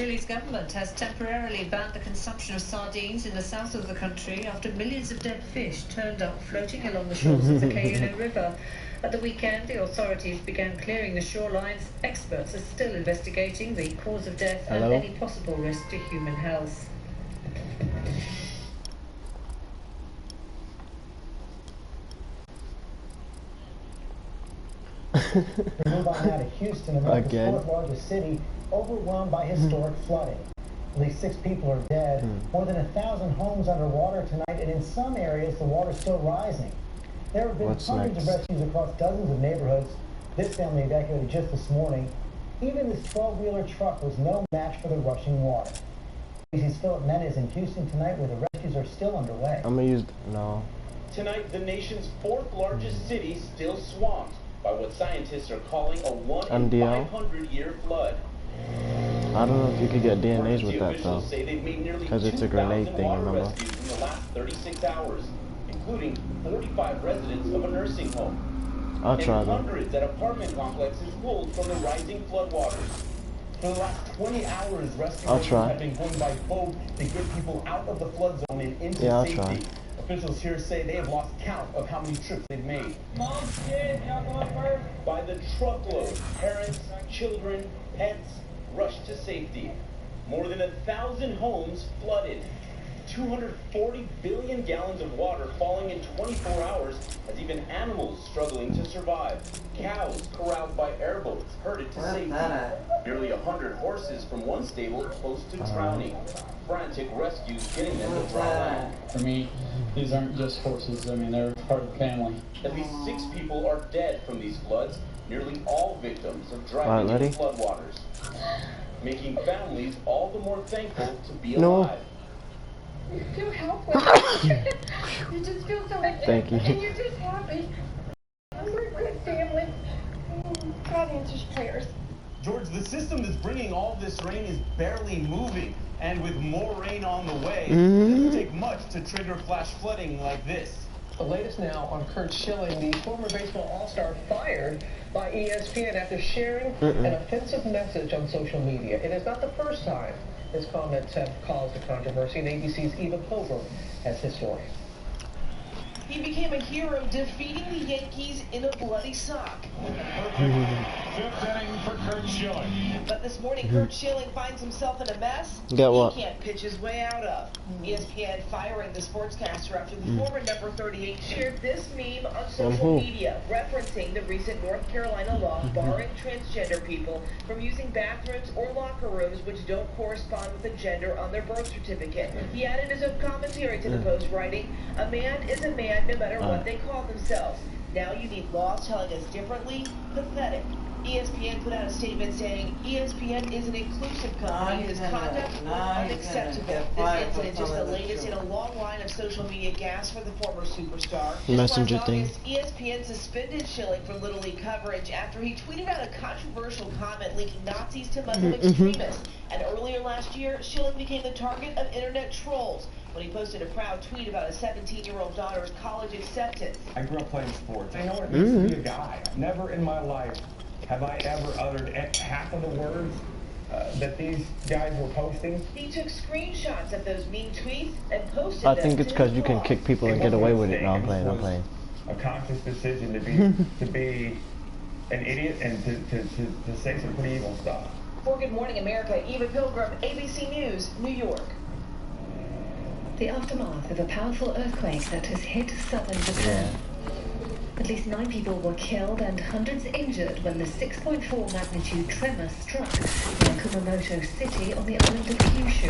Chile's government has temporarily banned the consumption of sardines in the south of the country after millions of dead fish turned up floating along the shores of the Cayuno River. At the weekend, the authorities began clearing the shorelines. Experts are still investigating the cause of death and any possible risk to human health. We move on now to Houston, America's fourth largest city, overwhelmed by historic flooding. At least 6 people are dead, more than 1,000 homes underwater tonight, and in some areas the water's still rising. There have been hundreds of rescues across dozens of neighborhoods. This family evacuated just this morning. Even this 12-wheeler truck was no match for the rushing water. ABC's Philip Men is in Houston tonight where the rescues are still underway. I'm gonna use Tonight, the nation's 4th largest city still swamped by what scientists are calling a 1 in 500-year flood. I don't know if you could get DNAs with that though, because it's a grenade thing, remember? Rescues in the last 36 hours, including 45 residents of a nursing home. I'll try and hundreds at apartment complexes pulled from the rising floodwaters. For the last 20 hours, rescuers have been going by boat to get people out of the flood zone and into safety. Officials here say they have lost count of how many trips they've made. Mom's kid, y'all going first? By the truckload, parents, children, pets rushed to safety. More than 1,000 homes flooded. 240 billion gallons of water falling in 24 hours has even animals struggling to survive. Cows corralled by airboats herded to safety. Nearly 100 horses from one stable close to drowning. Frantic rescues getting them to dry land. For me, these aren't just horses. I mean, they're part of the family. At least 6 people are dead from these floods, nearly all victims of driving floodwaters, making families all the more thankful to be alive. You feel helpless. You just feel so Thank you. And you're just happy. We're a good family. God answers prayers. George, the system that's bringing all this rain is barely moving, and with more rain on the way, it doesn't take much to trigger flash flooding like this. The latest now on Kurt Schilling, the former baseball all-star, fired by ESPN after sharing an offensive message on social media. It is not the first time his comments have caused a controversy, and ABC's Eva Pilgrim has his story. He became a hero defeating the Yankees in a bloody sock. Fifth inning for Kurt Schilling. But this morning, Kurt Schilling finds himself in a mess he can't pitch his way out of. ESPN firing the sportscaster after the former number 38 shared this meme on social media, referencing the recent North Carolina law barring transgender people from using bathrooms or locker rooms which don't correspond with the gender on their birth certificate. He added his own commentary to the post, writing, "A man is a man no matter what they call themselves. Now you need laws telling us differently? Pathetic." ESPN put out a statement saying ESPN is an inclusive company. His conduct was unacceptable. This incident just the latest in a long line of social media gas for the former superstar. Messenger thing. ESPN suspended Schilling from Little League coverage after he tweeted out a controversial comment linking Nazis to Muslim extremists. And earlier last year, Schilling became the target of internet trolls when he posted a proud tweet about his 17-year-old daughter's college acceptance. I grew up playing sports. I know what it means to be a guy. Never in my life have I ever uttered half of the words that these guys were posting. He took screenshots of those mean tweets and posted them. I think it's because you can kick people and get away with it. No, I'm playing. A conscious decision to be an idiot and to say some pretty evil stuff. For Good Morning America, Eva Pilgrim, ABC News, New York. The aftermath of a powerful earthquake that has hit southern Japan. At least 9 people were killed and hundreds injured when the 6.4 magnitude tremor struck near Kumamoto City on the island of Kyushu.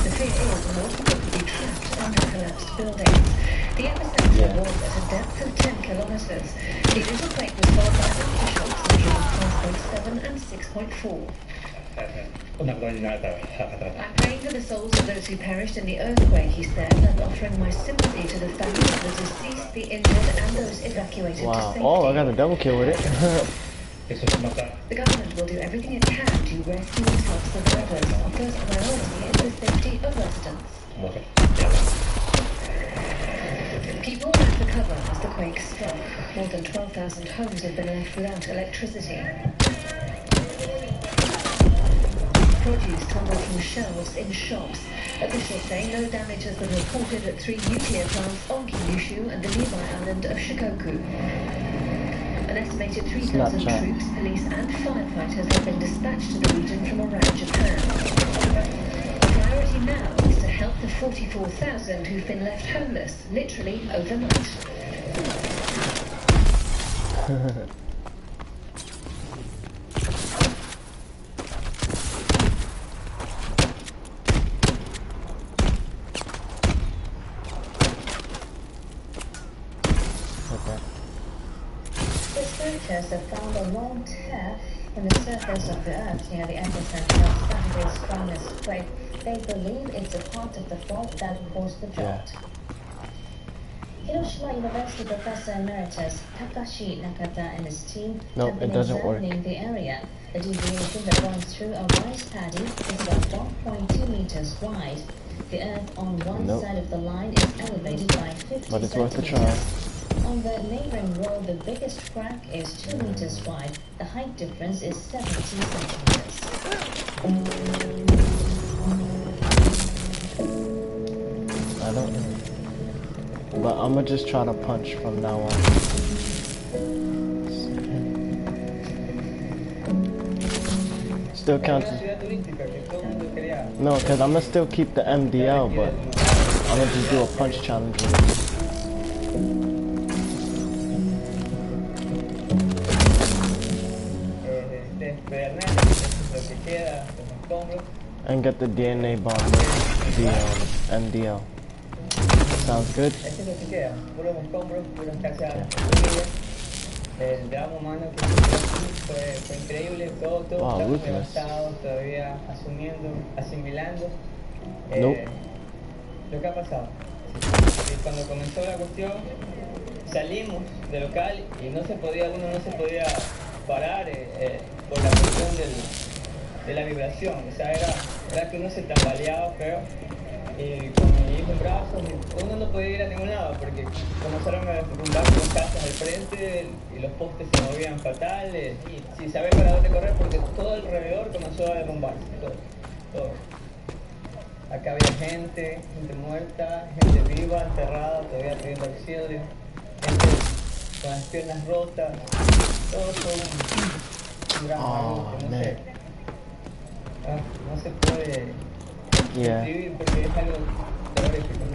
The fear is more people could be trapped under collapsed buildings. The epicenter was at a depth of 10 kilometers. The earthquake was followed by aftershocks measuring 5.7 and 6.4. I'm praying for the souls of those who perished in the earthquake, he said, and offering my sympathy to the families of the deceased, the injured, and those evacuated to safety. Oh, I got a double kill with it. The government will do everything it can to rescue and help survivors. First priority is the safety of residents. People had to cover as the quake struck. More than 12,000 homes have been left without electricity. produce tumbled from shelves in shops. Officials say no damage has been reported at 3 nuclear plants on Kyushu and the nearby island of Shikoku. An estimated 3,000 troops, police and firefighters have been dispatched to the region from around Japan. The priority now is to help the 44,000 who've been left homeless, literally overnight. Researchers have found a long tear in the surface of the Earth near the epicenter of Saturday's strongest quake. They believe it's a part of the fault that caused the jolt. Hiroshima University Professor Emeritus Takashi Nakata and his team have been examining the area. The deviation that runs through a rice paddy is about 1.2 meters wide. The Earth on one side of the line is elevated by 50 but it's worth a try. centimeters. On the neighboring road, the biggest crack is 2 meters wide. The height difference is 70 centimeters. I don't know. But I'm gonna just try to punch from now on. Still counting. No, because I'm gonna still keep the MDL, but I'm gonna just do a punch challenge with it. And get the DNA bond with the MDL. Sounds good? Wow, ruthless. Nope. Lo que ha pasado. Cuando comenzó la cuestión, salimos del local y uno no se podía parar por la cuestión de la vibración. O sea, era que uno se tambaleaba feo. Y con mi hijo en brazos, uno no podía ir a ningún lado porque comenzaron a derrumbar las casas al frente y los postes se movían fatal y sin saber para dónde correr porque todo alrededor comenzó a derrumbarse, todo. Acá había gente muerta, gente viva, enterrada, todavía pidiendo auxilio, gente con las piernas rotas, todo fue un drama, no sé. No se puede escribir porque es algo terrorífico.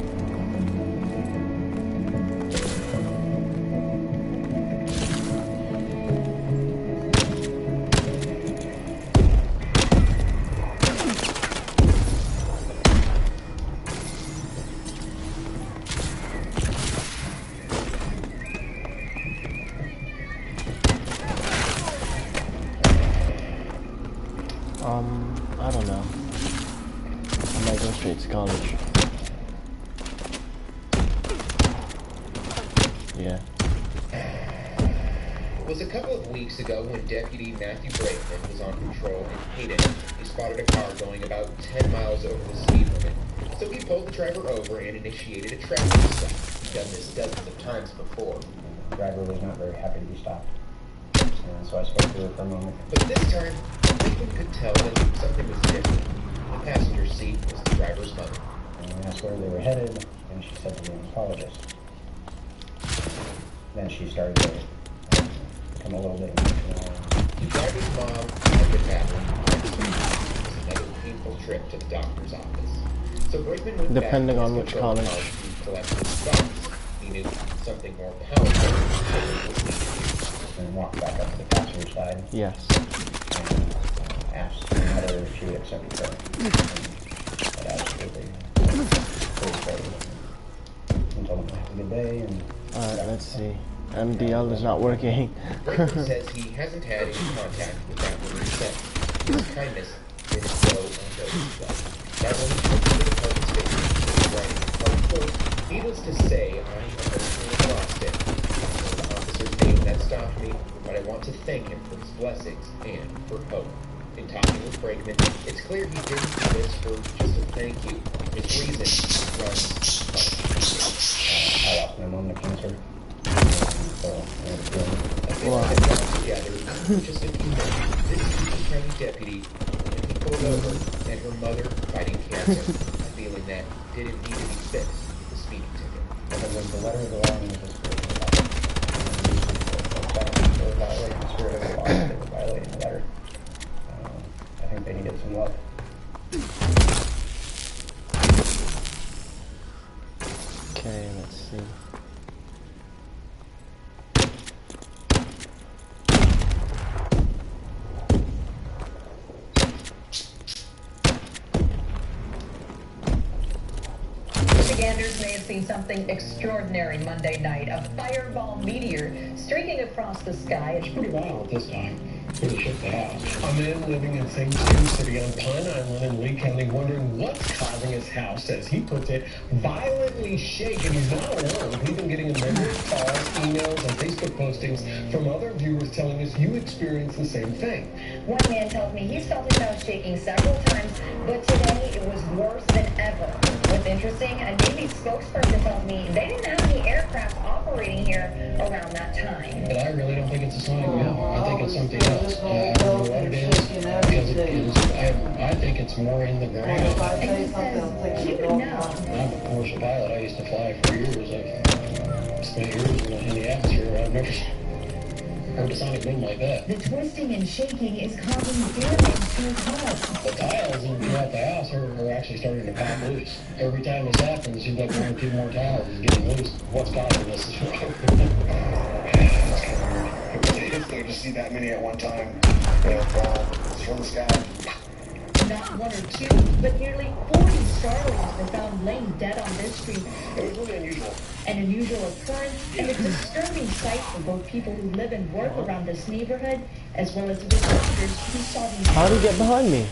I don't know. I might go straight to college. Yeah. It was a couple of weeks ago when Deputy Matthew Brakeman was on patrol in Hayden. He spotted a car going about 10 miles over the speed limit. So he pulled the driver over and initiated a traffic stop. He'd done this dozens of times before. The driver was not very happy to be stopped. So I spoke to her for a moment. But this time, Brakeman could tell that something was different. The passenger seat was the driver's mother. And I asked where they were headed, and she said to me, oncologist. Then she started to become a little bit emotional. The driver's mom had the tablet. It was another painful trip to the doctor's office. So Brakeman went depending back on which college to collect his thoughts. He knew something more powerful was needed. And walked back up to the passenger side. Yes. And asked her mother if she would accept the prayer. But absolutely. And told him to have a good day. And alright, let's see. MDL is not working. Brakeman says he hasn't had any contact with that woman since. His kindness didn't go unnoticed. That woman took to the department station writing a card quote. Needless to say, I emotionally lost it. The officer's name that stopped me, but I want to thank him for his blessings and for hope. In talking with Brakeman, it's clear he didn't do this for just a thank you. His reason runs I lost my mom to cancer. So I had a feeling. I feel like I got together just a few minutes. This is the county deputy, and he pulled over and her mother fighting cancer, a feeling that didn't need to be fixed with a speeding ticket. Because the letter of the law and the they're violating the spirit of the law, they were violating the letter. I think they needed some love. Okay, let's see. Michiganders may have seen something extraordinary Monday night. A fireball meteor streaking across the sky. It's pretty wild this time. Really shook the house. A man living in St. James City on Pine Island in Lee County wondering what's causing his house, as he puts it, violently shake. And he's not alone. We've been getting a number of calls, emails, and Facebook postings from other viewers telling us you experience the same thing. One man tells me he's felt his house shaking several times, but today it was worse than ever. What's interesting, a Navy spokesperson tells me they didn't have any aircraft operating here around that time. But I really don't think it's a sign now. I think it's something else. I don't know what it is, because I think it's more in the ground. And he says he would know. I'm a commercial pilot. I used to fly for years. I've spent years in the atmosphere. I've never heard a sonic boom like that. The twisting and shaking is causing damage to his home. The tiles throughout the house are actually starting to pop loose. Every time this happens, it seems like one or two more tiles is getting loose. What's causing this? It's weird to see that many at one time. It's from the sky. Not one or two, but nearly 40 starlings were found laying dead on this street. It was really unusual. An unusual occurrence and a disturbing sight for both people who live and work around this neighborhood, as well as the responders who saw these. How did he get behind me?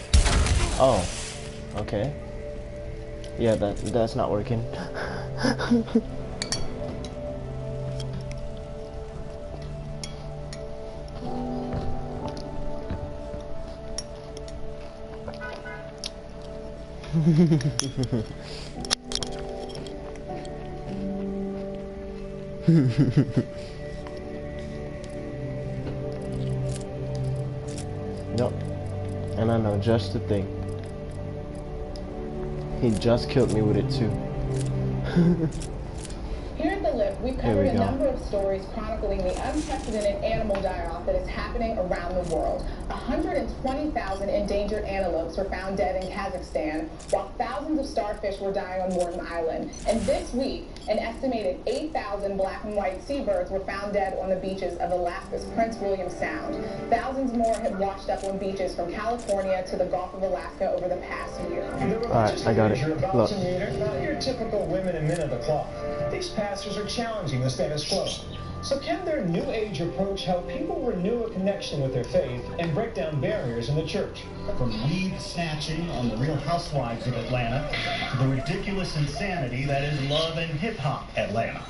Oh, okay. Yeah, that's not working. Nope. And I know just the thing. He just killed me with it too. Here at The Lift, we've covered a number of stories chronicling the unprecedented animal die-off that is happening around the world. 120,000 endangered antelopes were found dead in Kazakhstan, while thousands of starfish were dying on Morton Island. And this week, an estimated 8,000 black and white seabirds were found dead on the beaches of Alaska's Prince William Sound. Thousands more have washed up on beaches from California to the Gulf of Alaska over the past year. Alright, I got it. Look. Not your typical women and men of the cloth. These pastors are challenging the status quo. So can their new age approach help people renew a connection with their faith and break down barriers in the church? From weed snatching on the Real Housewives of Atlanta to the ridiculous insanity that is Love and Hip Hop Atlanta.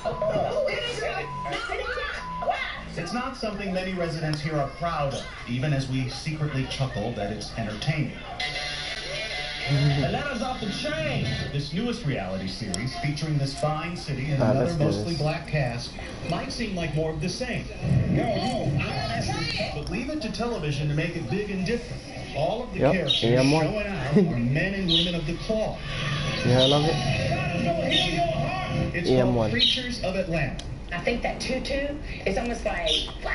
It's not something many residents here are proud of, even as we secretly chuckle that it's entertaining. Atlanta's off the chain! This newest reality series, featuring this fine city and another mostly black cast, might seem like more of the same. But leave it to television to make it big and different. All of the characters showing out are men and women of the cloth. Yeah, I love it. It's called Creatures of Atlanta. I think that tutu is almost like, wow.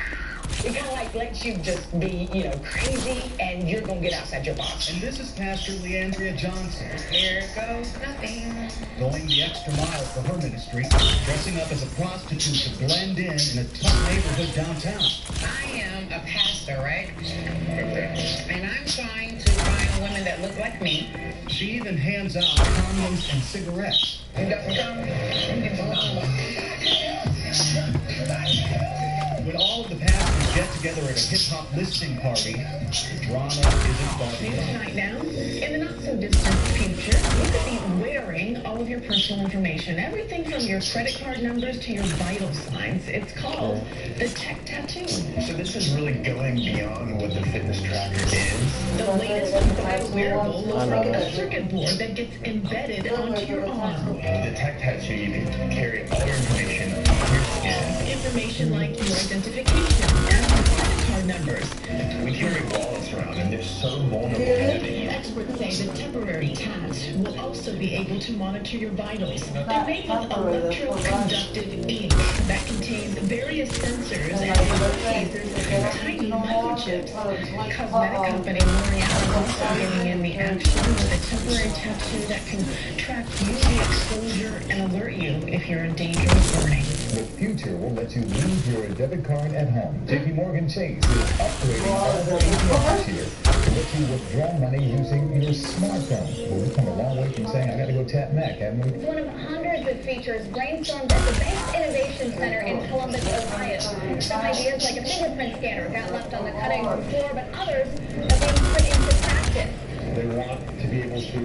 It kind of like lets you just be, crazy, and you're going to get outside your box. And this is Pastor Leandria Johnson. Here goes nothing. Going the extra mile for her ministry, dressing up as a prostitute to blend in a tough neighborhood downtown. I am a pastor, right? And I'm trying to find women that look like me. She even hands out condoms and cigarettes. When all of the pastors get together at a hip-hop listening party, the drama isn't starting. Right now, in the not-so-distant future, you could be wearing all of your personal information, everything from your credit card numbers to your vital signs. It's called the tech tattoo. So this is really going beyond what the fitness tracker is? The latest wearable looks like a circuit board that gets embedded onto your arm. The tech tattoo, you can carry all your information on your skin. Information like your identification and your credit card numbers. We carry wallets around and they're so vulnerable. Experts say the temporary tabs will also be able to monitor your vitals. They're made with electroconductive ink that contains various sensors and in some cases tiny microchips. Cosmetic company L'Oreal is also getting in the action with a temporary tattoo that can track UV exposure and alert you if you're in danger of burning. The future will let you leave your debit card at home. JP Morgan Chase is upgrading all of their ATMs here to let you withdraw money using your smartphone. Well, we've come a long way from saying, I got to go tap Mac, haven't we? It's one of hundreds of features brainstormed at the Bank's Innovation Center in Columbus, Ohio. Some ideas like a fingerprint scanner got left on the cutting room floor, but others are being put into practice. They want to be able to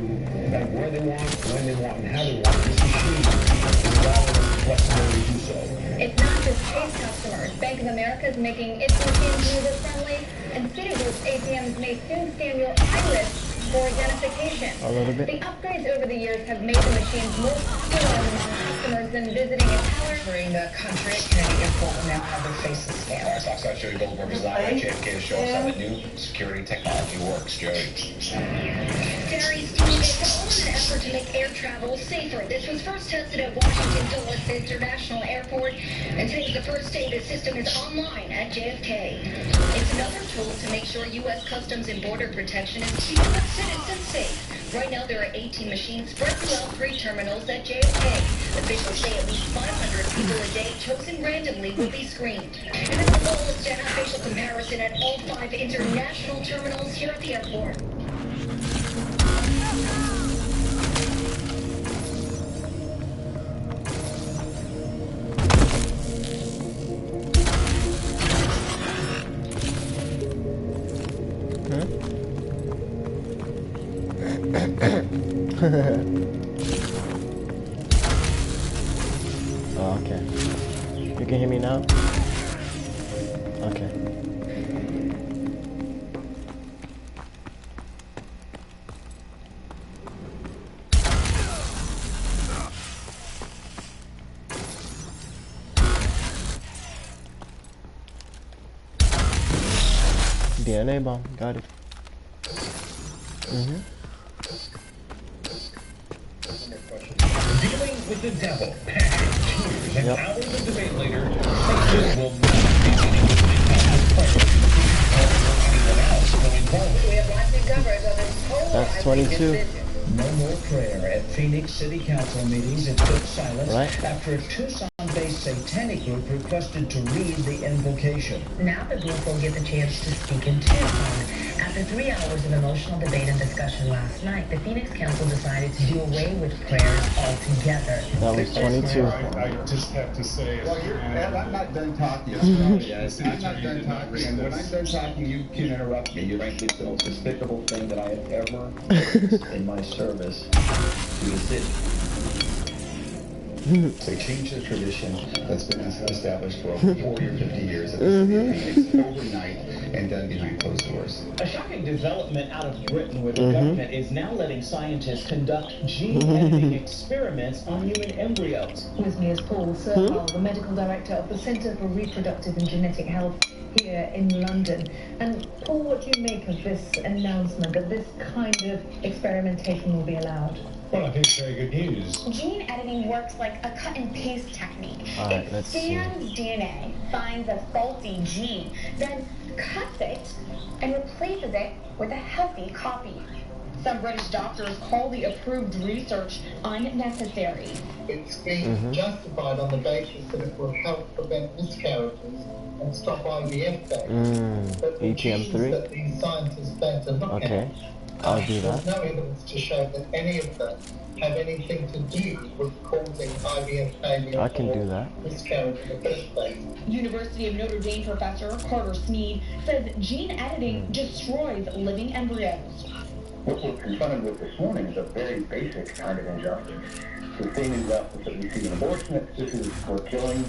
have where they want, when they want, and how they want. This machine is allowing us the flexibility to do so. It's not just Chase customers. Bank of America is making its machines user-friendly, and Citigroup's ATMs may soon scan your iris for identification. A little bit. The upgrades over the years have made the machines more popular among customers than visiting a teller. During the country, Kennedy Airport will now have their faces scanned. Alright, Fox, I'll show you Goldberg design at JFK to show us how the new security technology works, Jerry. Terry's team is all in an effort to make air travel safer. This was first tested at Washington Dulles International Airport, and today's the first day the system is online at JFK. It's another tool to make sure U.S. Customs and Border Protection is keeping its citizens safe. Right now, there are 18 machines spread throughout 3 terminals at JFK. Officials say at least 500 people a day, chosen randomly, will be screened. And then the goal is to have facial comparison at all 5 international terminals here at the airport. Oh, okay. You can hear me now? Okay. DNA bomb, got it. Dealing with the devil, passion, tears, and hours of debate later, Texas will not be meeting with the anyone else going forward. We have lots of coverage on this whole. That's 22. No more prayer at Phoenix City Council meetings. It took silence after a Tucson-based satanic group requested to read the invocation. Now the group will get the chance to speak in Tucson. After 3 hours of emotional debate and discussion last night, the Phoenix Council decided to do away with prayers altogether. That was 22. I just have to say... Well, I'm not done talking. I'm not done talking. And when I'm done talking, you can interrupt me. You frankly, it's the most despicable thing that I have ever in my service to the city. They changed the tradition that's been established for over 40 or 50 years of Phoenix overnight and done behind closed doors. A shocking development out of Britain where the government is now letting scientists conduct gene editing experiments on human embryos. With me is Paul Serval, the medical director of the Centre for Reproductive and Genetic Health here in London. And Paul, what do you make of this announcement that this kind of experimentation will be allowed? Well, I think it's very good news. Gene editing works like a cut and paste technique. Alright, it let's see. scans DNA, finds a faulty gene, then cuts it and replaces it with a healthy copy. Some British doctors call the approved research unnecessary. It's being justified on the basis that it will help prevent miscarriages and stop IVF deaths. But the genes that these scientists plan to look at, I'll do that. there's no evidence to show that any of them have anything to do with causing IVF failure I can do that. or miscarriage in the first place. University of Notre Dame professor Carter Smead says gene editing destroys living embryos. What we're confronted with this morning is a very basic kind of injustice. The same injustice that we see in abortion, this is we're killing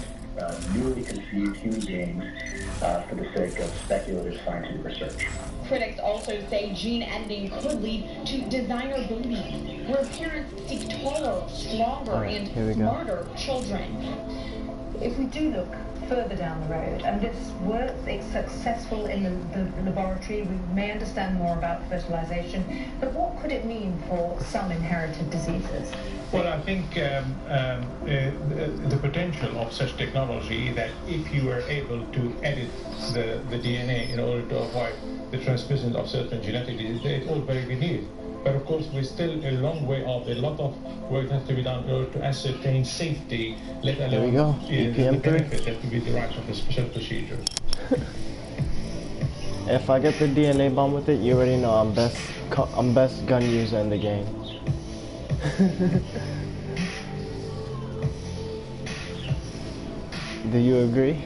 newly conceived human beings for the sake of speculative scientific research. Critics also say gene editing could lead to designer babies, where parents seek taller, stronger, and smarter children. If we do look further down the road and this works, it's successful in the laboratory, we may understand more about fertilization, but what could it mean for some inherited diseases? Well, I think the potential of such technology that if you were able to edit the DNA in order to avoid the transmission of certain genetic diseases, it's all very good news. But of course, we're still a long way off. A lot of work has to be done in order to ascertain safety, let alone the benefit that could be derived from the special procedure. If I get the DNA bomb with it, you already know I'm best gun user in the game. Do you agree?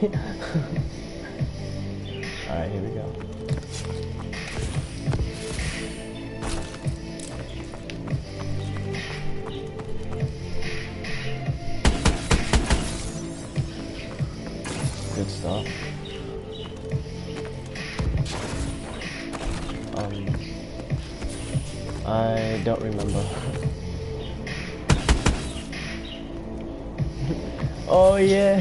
Alright, here we go. Good stuff. I don't remember. Oh yeah.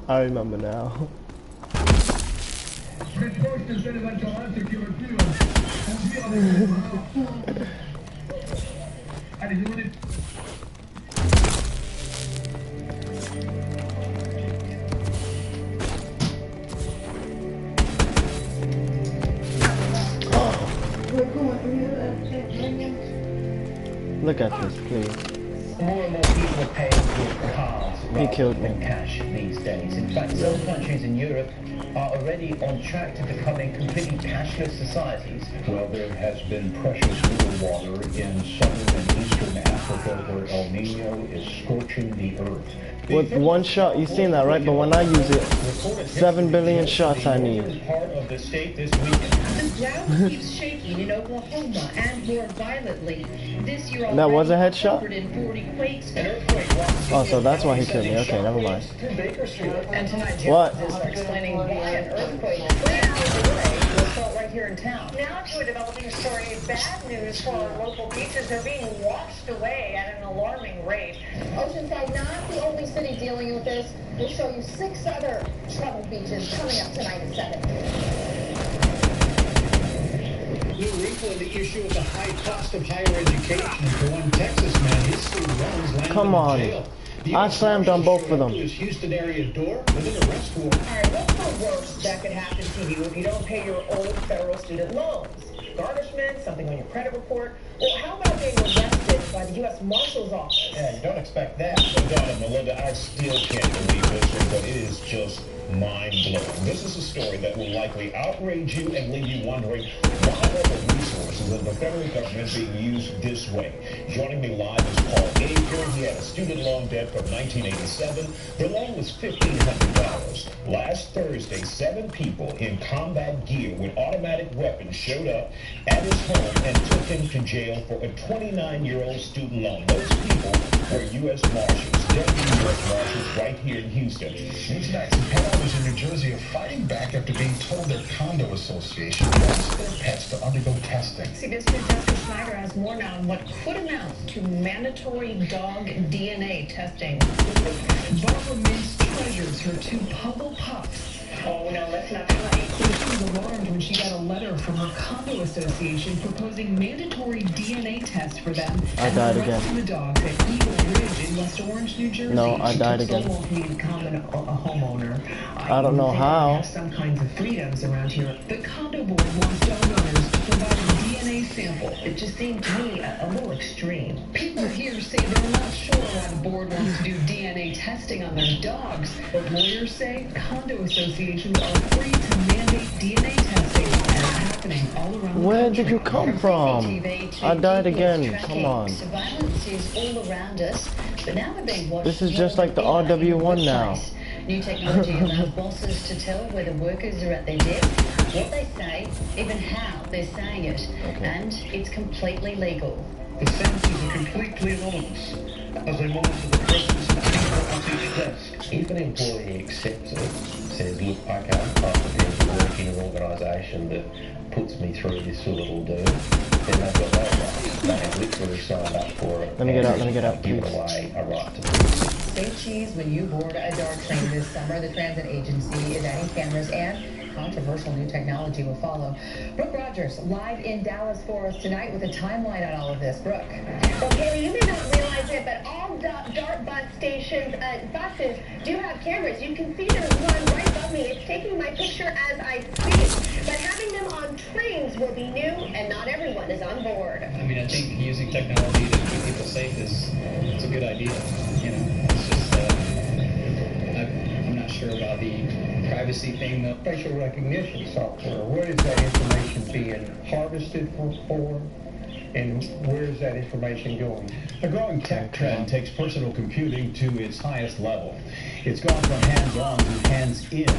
I remember now. Look at this, please. More and more people are paying with cards rather than cash these days. In fact, some countries in Europe are already on track to becoming completely cashless societies. Well, there has been precious little water in southern and eastern Africa where El Nino is scorching the earth. With one shot, you've seen that, right? But when I use it, 7 billion shots I need. Part of the state this week. The ground keeps shaking in Oklahoma and more violently. This year That was a headshot? 140 quakes. Oh, so that's why he killed me. Okay, never mind. And tonight, What? is explaining why an earthquake 3 hours away was felt right here in town. Now to a developing story. Bad news for our local beaches. They're being washed away at an alarming rate. Oceanside, not the only city dealing with this. We'll show you 6 other troubled beaches coming up tonight at 7. New wrinkle in the issue of the high cost of higher education. For one Texas man, his student loans landed Come on. in jail. I slammed on both of them. His Houston area door with an arrest warrant. All right, what's the worst that could happen to you if you don't pay your old federal student loans? Garnishment, something on your credit report? Well, how about being arrested by the U.S. Marshal's office? Yeah, you don't expect that. Donna, Melinda, I still can't believe this one, but it is just mind-blowing. This is a story that will likely outrage you and leave you wondering why are the resources of the federal government being used this way. Joining me live is Paul Baker. He had a student loan debt from 1987. The loan was $1,500. Last Thursday, 7 people in combat gear with automatic weapons showed up at his home and took him to jail for a 29-year-old student loan. Those people were U.S. Marshals, deputy U.S. Marshals right here in Houston. These nights, pet owners in New Jersey are fighting back after being told their condo association wants their pets to undergo testing. CBS News Jessica Schneider has more now on what could amount to mandatory dog DNA testing. Barbara Mintz treasures her 2 puggle pups. Oh, no, let's not fight. She was alarmed when she got a letter from her condo association proposing mandatory DNA tests for them. I died again. And the dogs at Eagle Ridge in West Orange, New Jersey. No, I died again. So won't become a homeowner. I don't know how. Have some kinds of freedoms around here. The condo board wants dog owners to provide a DNA sample. It just seemed to me a little extreme. People here say they're not sure why the board wants to do DNA testing on their dogs, but lawyers say condo associations are free to mandate DNA testing, and it's happening all around the Where country. did you come from? I died again. Come on. Violence is all around us, but now they're being watched. This is just like the RW1 now. New technology allows bosses to tell whether workers are at their desk, what they say, even how they're saying it, and it's completely legal. The sentences are completely anonymous as they monitor the presence of people at each desk. If an employee accepts it, says, look, okay, I'm prepared to work in an organisation that puts me through this sort of ordeal, then they've got no right. They have literally signed up for it. Let me get out, given please. away a right to vote. Say cheese when you board a dark train this summer. The transit agency is adding cameras and controversial new technology will follow. Brooke Rogers, live in Dallas for us tonight with a timeline on all of this. Brooke. Well, Kaylee, you may not realize it, but all DART bus stations, buses do have cameras. You can see there's one right above me. It's taking my picture as I speak. But having them on trains will be new, and not everyone is on board. I mean, I think using technology to keep people safe is a good idea. You know, it's just I'm not sure about the privacy thing, though. Facial recognition software, where is that information being harvested for, and where is that information going? A growing tech trend takes personal computing to its highest level. It's gone from hands-on to hands-in.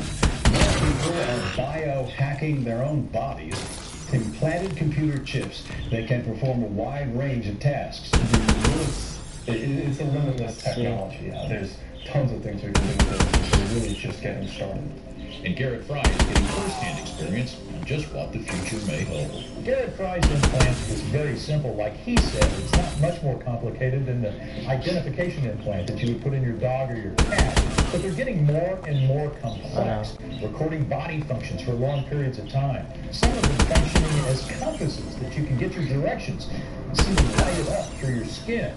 More people are biohacking their own bodies. Implanted computer chips that can perform a wide range of tasks. It's a limitless technology. There's tons of things we can do with it. We're really just getting started. And Garrett Fry is getting first-hand experience on just what the future may hold. Garrett Fry's implant is very simple. Like he said, it's not much more complicated than the identification implant that you would put in your dog or your cat. But they're getting more and more complex, recording body functions for long periods of time. Some of them functioning as compasses that you can get your directions and see them light it up through your skin.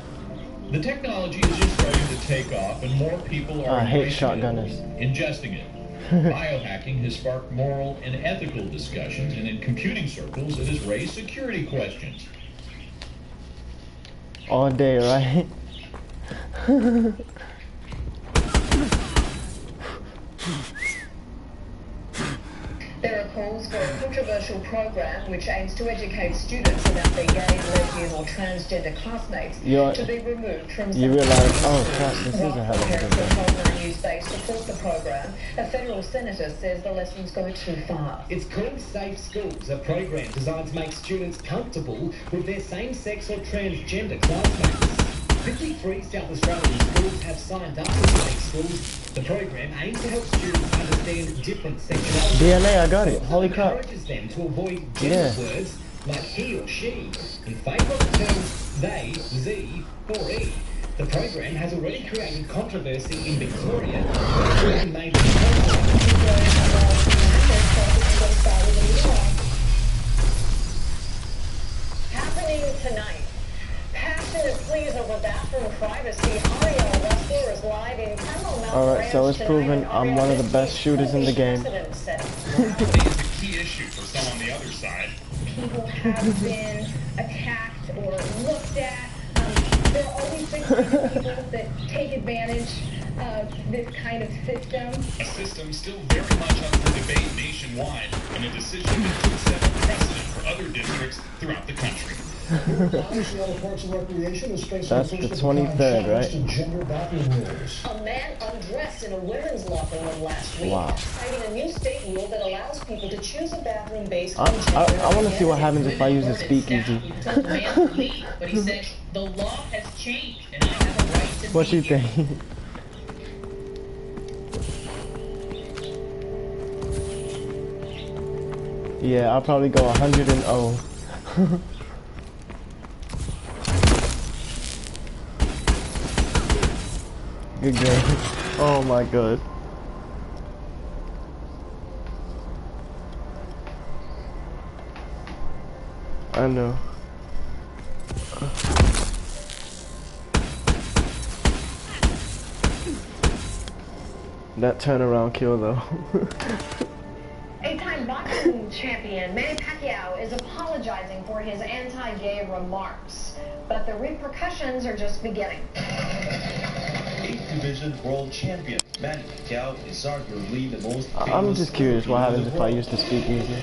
The technology is just starting to take off, and more people are ingesting it. Biohacking has sparked moral and ethical discussions, and in computing circles, it has raised security questions. All day, right? There are calls for a controversial program which aims to educate students about their gay, lesbian or transgender classmates to be removed from you realize, oh crap, this is a hell of a good one. News they support the program. A federal senator says the lessons go too far. It's called Safe Schools, a program designed to make students comfortable with their same-sex or transgender classmates. 53 South Australian schools have signed up to Safe Schools. The program aims to help students understand different sexuality. DNA, I got it. Holy crap. It encourages them to avoid gender words like he or she in favour of the terms they, z, or e. The program has already created controversy in Victoria. Happening tonight. Passionate pleas over bathroom privacy. Ariel Wrestler is live in Kendall Mountain. Alright, so it's proven I'm one of the best shooters in the game. It's a key issue for some on the other side. People have been attacked or looked at. There are always people that take advantage of this kind of system. A system still very much up for debate nationwide, and a decision that could set a precedent for other districts throughout the country. That's the 23rd, right? A man undressed in a women's locker room last week, citing a new state rule that allows people to choose a bathroom based on gender. I want to see what happens if I use the speakeasy. Told the man to leave, but he said the law has changed and I have a right to What you think? Yeah, I'll probably go 100 and 0. Good game. Oh my god. I know. That turnaround kill though. Eight-time boxing champion Manny Pacquiao is apologizing for his anti-gay remarks, but the repercussions are just beginning. 8th Division World Champion Manny Pacquiao is arguably the most famous. I'm just curious what happens if I use the speakeasy.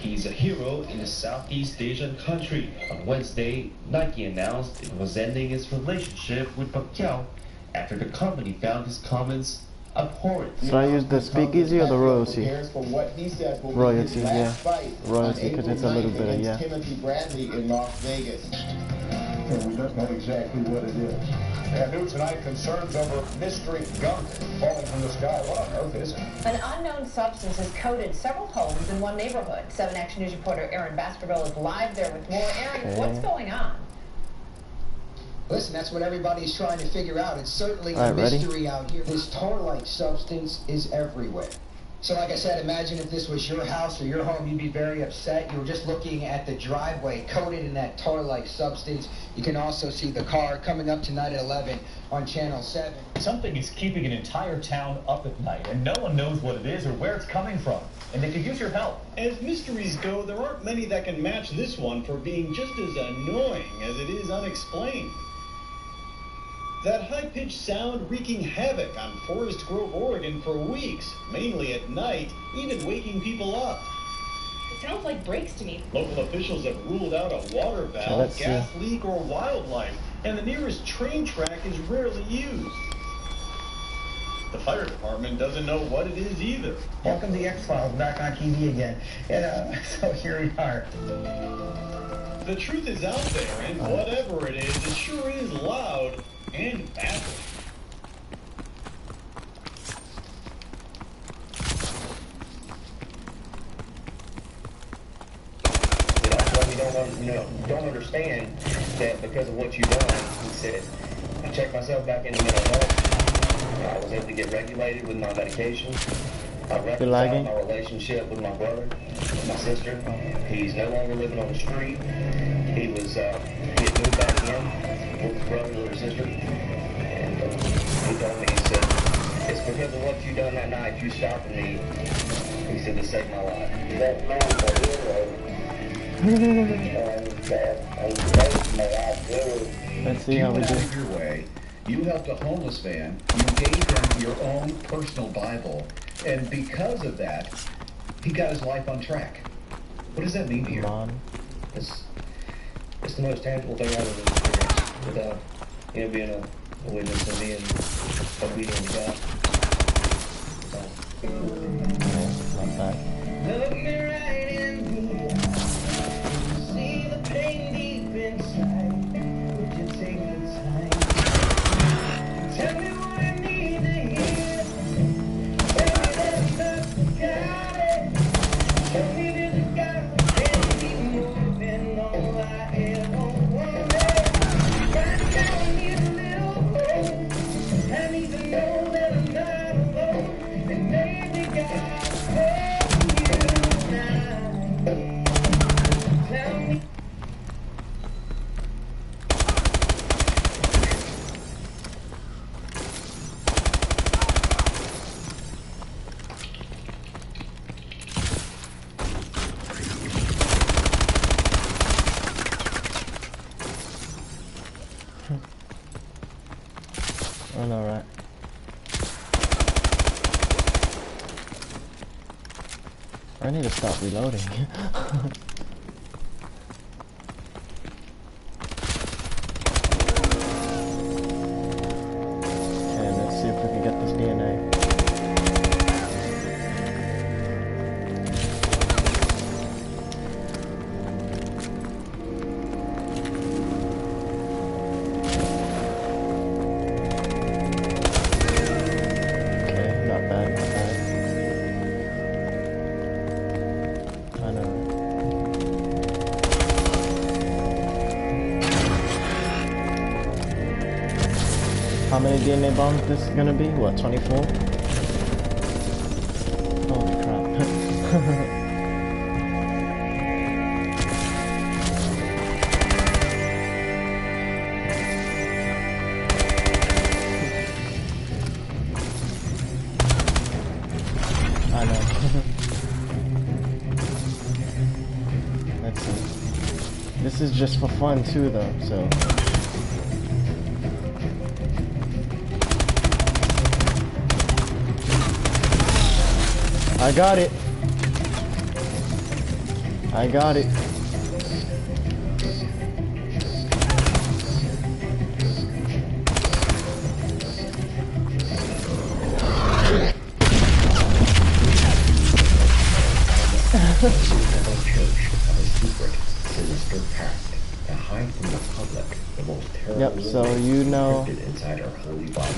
He's a hero in a Southeast Asian country. On Wednesday, Nike announced it was ending its relationship with Pacquiao after the company found his comments abhorrent. So I use the speakeasy or the royalty? Royalty, yeah. Royalty, because it's a little bit of, Timothy Bradley in Las Vegas. and we don't know exactly what it is. And new tonight, concerns over mystery gunk falling from the sky. What on earth is it? An unknown substance has coated several homes in one neighborhood. 7 Action News reporter Aaron Baskerville is live there with more. Aaron, what's going on? Listen, that's what everybody's trying to figure out. It's certainly a mystery out here. This tar-like substance is everywhere. So like I said, imagine if this was your house or your home, you'd be very upset. You were just looking at the driveway coated in that tar-like substance. You can also see the car coming up tonight at 11 on Channel 7. Something is keeping an entire town up at night, and no one knows what it is or where it's coming from. And they could use your help. As mysteries go, there aren't many that can match this one for being just as annoying as it is unexplained. That high-pitched sound wreaking havoc on Forest Grove, Oregon for weeks, mainly at night, even waking people up. It sounds like brakes to me. Local officials have ruled out a water valve, gas leak, or wildlife, and the nearest train track is rarely used. The fire department doesn't know what it is either. Welcome to the X-Files, back on TV again. And so here we are. The truth is out there, and whatever it is, it sure is loud and baffling. Don't understand that because of what you've done. He said, I checked myself back into mental health. I was able to get regulated with my medication. I reconciled my relationship with my brother, my sister. He's no longer living on the street. He had moved back in with his brother or his sister. And he told me, he said, it's because of what you done that night, you stopping me. He said, to save my life. That man was a hero. Let's see how we do. Your way. You helped a homeless man. You gave him your own personal Bible. And because of that, he got his life on track. What does that mean to you? It's the most tangible thing I've ever experienced without, being a witness and being obedient to God. Not bad. Look me right in the eye. See the pain deep inside. Would you take the time? Tell me what I need to hear. Tell me that I got it. Tell me that I got it. Can't keep moving all I ever wanted. Right now I need a little hope. I need to know that I'm not alone. And maybe God help you now. Tell me. I know, right? I need to stop reloading. Okay, let's see if we can get this DNA. How many DNA bombs this is gonna be? What, 24? Holy crap. I know. Let's see. This is just for fun too though, so. I got it. I got it. Church, a secret, sinister pact to hide from the public the Yep, so you know,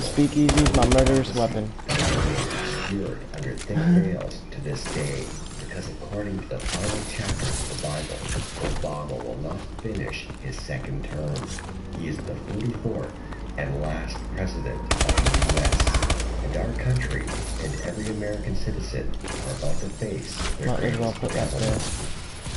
Speakeasy is my murderous weapon. Obscured under thick veils to this day, because according to the final chapters of the Bible, Obama will not finish his second term. He is the 44th and last president of the U.S. And our country and every American citizen are about to face their greatest battle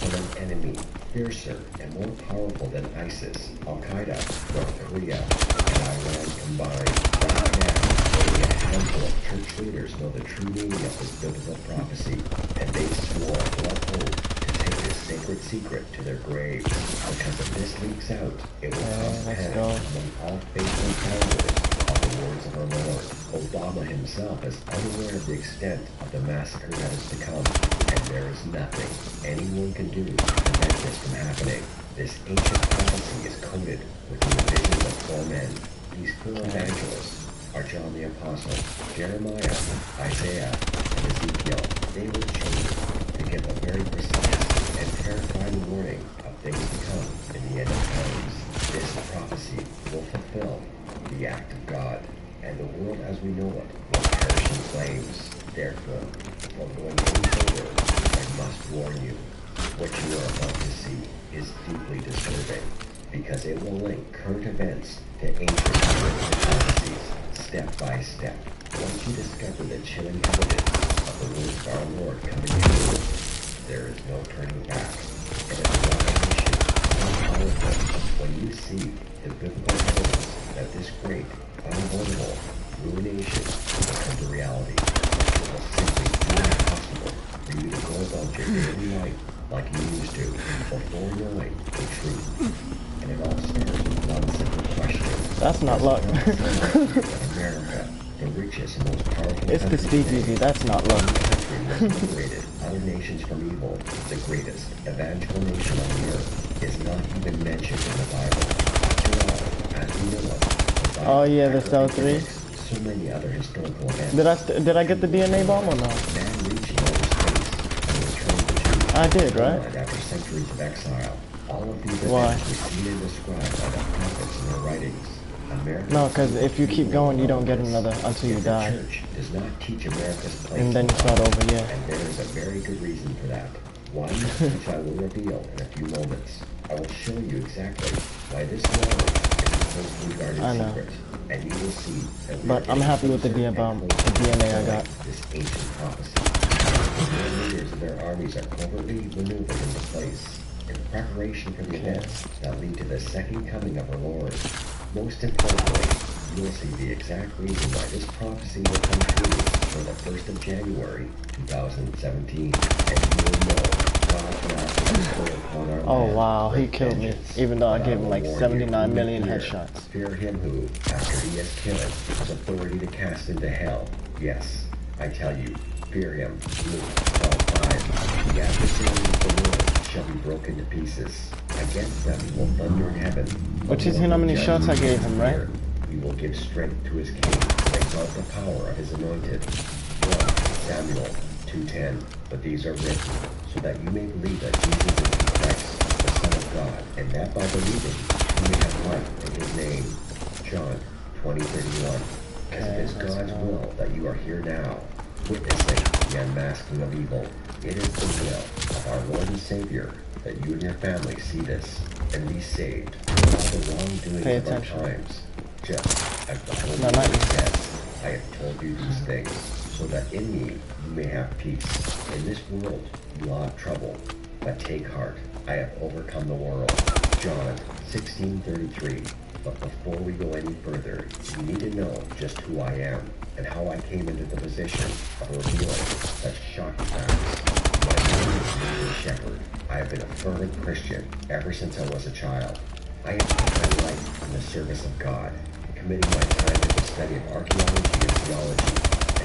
from an enemy fiercer and more powerful than ISIS, Al-Qaeda, North Korea, and Iran combined. Right now, only a handful of church leaders know the true meaning of this biblical prophecy, and they swore blood oath to take this sacred secret to their graves. Because if this leaks out, it will cause panic among all faithful followers of the words of our Lord. Obama himself is unaware of the extent of the massacre that is to come, and there is nothing anyone can do to prevent this from happening. This ancient prophecy is coded with the visions of 4 men. These 4 evangelists are John the Apostle, Jeremiah, Isaiah, and Ezekiel. They were chosen to give a very precise and terrifying warning of things to come in the end of times. This prophecy will fulfill the act of God, and the world as we know it will perish in flames. Therefore, before going any further, I must warn you, what you are about to see is deeply disturbing, because it will link current events to ancient prophecies, step by step. Once you discover the chilling evidence of the words of our Lord coming true, there is no turning back. And it is revelation so powerful when you see the biblical evidence that this great, unavoidable ruination will come to reality. It will simply be impossible for you to go about your daily life like you used to before knowing the truth. And it all starts with one simple question. That's not luck. America, the richest and most powerful it's the Speakeasy, that's not luck. liberated other nations from evil. The greatest evangelical nation on the earth is not even mentioned in the Bible. After all, as we know it, oh yeah, the Cell 3. So many other historical events. Did I get the DNA bomb or no? Man reaching outer space and returning to I did, right? After centuries of exile. All of these Why? events were seen and described by the prophets in their writings. America No, because if you keep going, you don't get another until you die. The church does not teach America's place. And then it's not over, yeah. And there is a very good reason for that. One, which I will reveal in a few moments. I will show you exactly why this knowledge is a closely guarded secret. And you will see that but I'm happy with the DNA I got. This ancient prophecy. The leaders of their armies are covertly maneuvered into place in preparation for the events that lead to the second coming of our Lord. Most importantly, you will see the exact reason why this prophecy will come true for the 1st of January, 2017, and you will know God's wrath will bestow upon our Oh land wow, he great killed me, vengeance. even though I gave him like But I will 79 million fear. headshots. Fear him who, after he has killed, has authority to cast into hell. Yes, I tell you, fear him. Luke 12:5. The adversaries of the world shall be broken to pieces. Against them will thunder in heaven. Which is how many shots I gave him, right? He will give strength to his king and exalt the power of his anointed. 1 Samuel 2:10. But these are written so that you may believe that Jesus is the Christ, the Son of God, and that by believing you may have life in his name. John 20:31. As it is God's will that you are here now, witnessing the unmasking of evil. It is the will of our Lord and Savior that you and your family see this and be saved from all the wrongdoing of our times. Just as the Holy Spirit says, I have told you these things, so that in me you may have peace. In this world you will have trouble, but take heart, I have overcome the world. John 16:33. But before we go any further, you need to know just who I am and how I came into the position of revealing such shocking facts. My name is Nathan Shepherd. I have been a fervent Christian ever since I was a child. I have put my life in the service of God, committing my time to the study of archaeology and theology,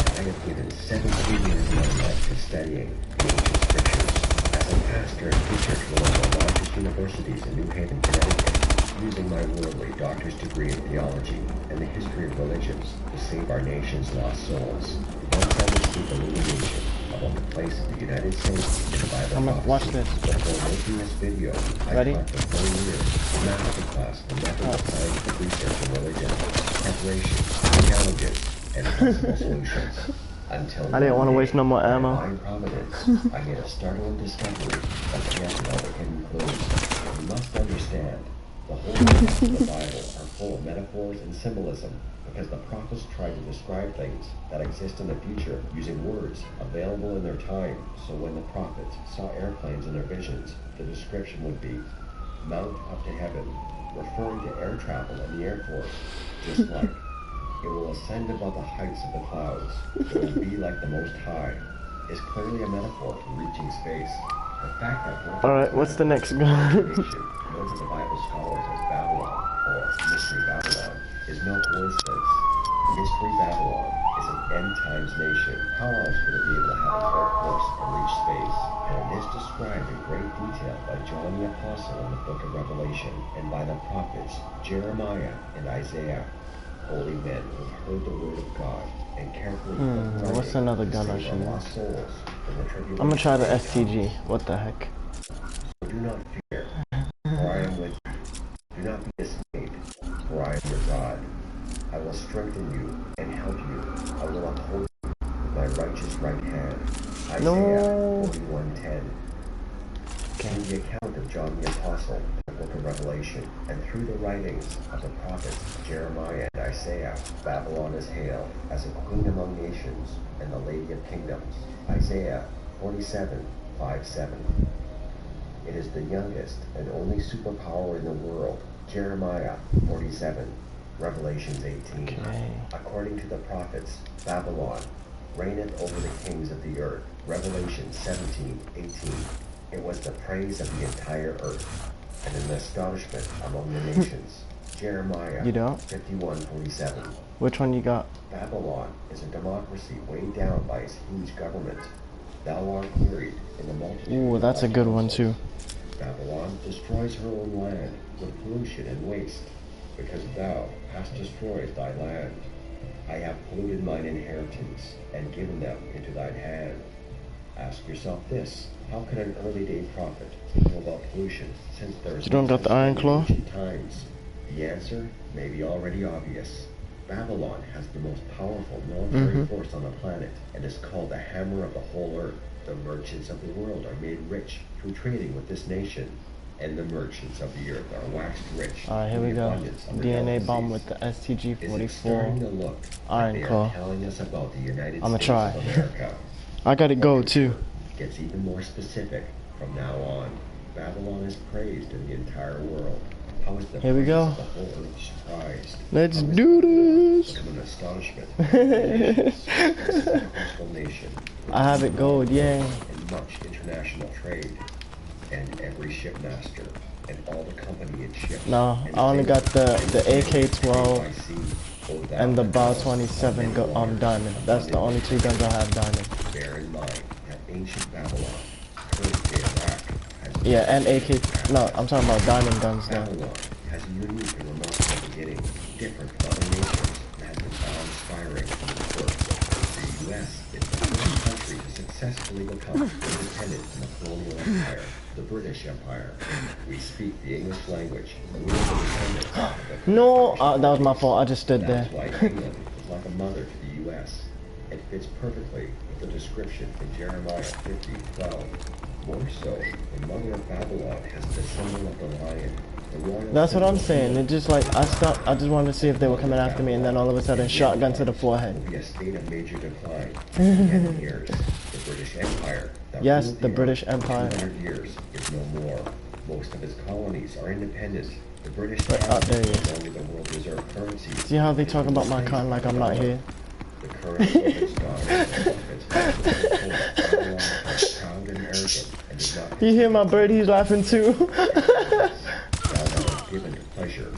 and I have given 17 years of my life to studying the ancient scriptures. As a pastor and teacher to one of the largest universities in New Haven, Connecticut, using my worldly doctor's degree in theology and the history of religions to save our nation's lost souls. Once I received illumination about the place of the United States by the prophecy. Watch this. Before making this video, Ready? I taught for 4 years masterclass on methods of scientific research and religion, preparation, challenges, and possible solutions. Until I didn't want to waste no more ammo. Divine providence, I made a startling discovery that connected all the hidden clues. You must understand, the whole books of the Bible are full of metaphors and symbolism because the prophets try to describe things that exist in the future using words available in their time. So when the prophets saw airplanes in their visions, the description would be mount up to heaven, referring to air travel in the Air Force, just like it will ascend above the heights of the clouds. It will be like the Most High is clearly a metaphor for reaching space. The fact that alright, what's the next gun? known to the Bible scholars as Babylon, or Mystery Babylon, is no coincidence. Mystery Babylon is an end-times nation. How else would it be able to have an air force and reach space? And it is described in great detail by John the Apostle in the book of Revelation, and by the prophets Jeremiah and Isaiah. Holy men who have heard the word of God and carefully what's another gun I should lost souls from the tribulation. I'm gonna try the STG. What the heck? Do not fear, for I am with you. Do not be dismayed, for I am your God. I will strengthen you and help you. I will uphold you with my righteous right hand. Isaiah 41:10. In the account of John the Apostle in the book of Revelation, and through the writings of the prophets Jeremiah and Isaiah, Babylon is hailed as a queen among nations and the lady of kingdoms. Isaiah 47:5-7. It is the youngest and only superpower in the world. Jeremiah 47, Revelations 18. According to the prophets, Babylon reigneth over the kings of the earth. Revelation 17:18. It was the praise of the entire earth and an astonishment among the nations. Jeremiah 51:47. Which one you got? Babylon is a democracy weighed down by its huge government. Thou art wearied in the multitude. Ooh, that's a good one too. Babylon destroys her own land with pollution and waste, because thou hast destroyed thy land. I have polluted mine inheritance and given them into thine hand. Ask yourself this: how can an early day prophet know about pollution since there is you don't got the Iron Claw? Times? The answer may be already obvious. Babylon has the most powerful military force on the planet and is called the hammer of the whole earth. The merchants of the world are made rich through trading with this nation, and the merchants of the earth are waxed rich. Alright, here we go. DNA bomb with the STG-44 Iron Claw. I'm gonna try. I gotta go too. Gets even more specific from now on. Babylon is praised in the entire world. How is the here we go. Of the whole earth surprised? Let's do this. An astonishment. Nation. I have it gold, yay. And much international trade, and every shipmaster, and all the company it ships. No, I only got the AK-12 and the BAL 27 diamond. That's the only two guns I have diamond. Bear in mind that ancient Babylon, current-day Iraq, has yeah, and AK. No, I'm talking about diamond guns now. Babylon has a unique and remarkable beginning, different from other nations, and has been awe-inspiring from its birth. The U.S. is the first country to successfully become independent from the colonial empire, the British Empire. We speak the English language, and we are independent. No, that was my fault. I just stood there. That's why England is like a mother to the U.S. It fits perfectly with the description in Jeremiah 50:12. More so, the mother of Babylon has the symbol of the lion. That's what I'm saying. It just like I just wanted to see if they were coming after me, and then all of a sudden, shotgun to the forehead. Will be a state of major decline. 10 years, the British Empire. Yes, the British Empire. 200 years is no more. Most of its colonies are independent. The British up there, is only the world reserve currency. See how they talk about my con like I'm not here? The currency of its proud and arrogant, and does not. You hear my bird? He's laughing too. Given to pleasure.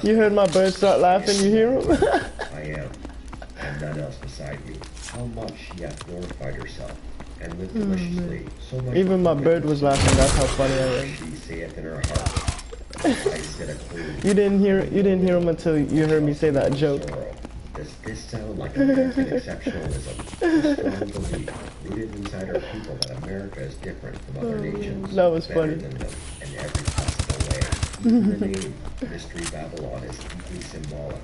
You heard my bird start laughing, you hear him? I am, and none else beside you. How much she hath glorified herself, and lived deliciously. So much even my bird was laughing, that's how funny I am. She saith in her heart, I said a queen. You didn't hear him until you heard me say that joke. Does this sound like American exceptionalism? A strong belief rooted inside our people that America is different from other nations. That was better funny. than them in every possible way. Even the name Mystery Babylon is deeply symbolic.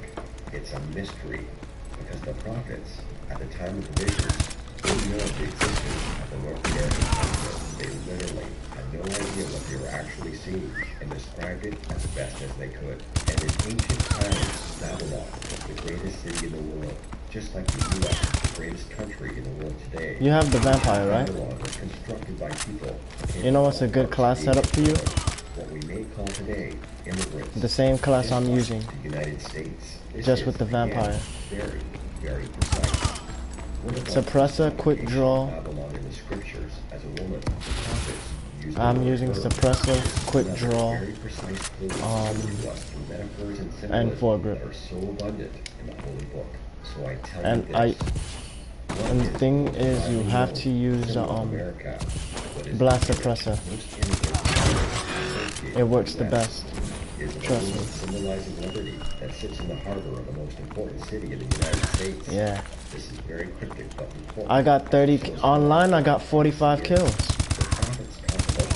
It's a mystery because the prophets, at the time of the visions, didn't know of the existence of the North American continent. They literally had no idea what they were actually seeing and described it as best as they could. And in ancient times, Babylon, the greatest city in the world, just like the U.S. is the greatest country in the world today. You have the vampire, right? Babylon was constructed by people. You know what's a good class setup for you? What we may call today immigrants. The same class I'm using. The United States. Just with the vampire. Very, very precise. Suppressor, quick draw. I'm using suppressor, quick draw, and foregrip. And the thing is, you have to use blast suppressor. It works the best. Trust me. Symbolizing liberty that sits in the harbor of the most important city in the United States. Yeah. This is very cryptic but important. I got 30 online. I got 45 kills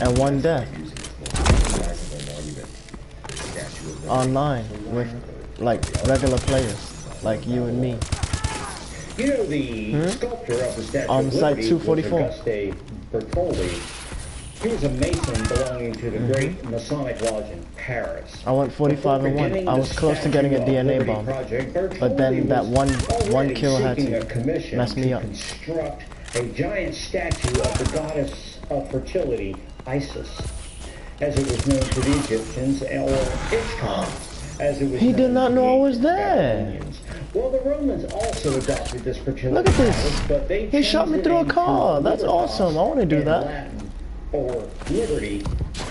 and 1 death online with like regular players like you and me. You know the sculptor of the Statue of Site Liberty 244. was Auguste Bertoldi. He was a Mason belonging to the great Masonic Lodge in Paris. I went 45 and 1. I was close to getting a DNA bomb, but then that one kill had to mess me up. Construct a giant statue of the goddess of fertility, Isis, as it was known to the Egyptians, or Ishtar, as it was. He did not know I was there. Well, the Romans also adopted this fertility. Look at goddess, but they this. He shot me through a car. That's awesome. I want to do that. Latin, or liberty,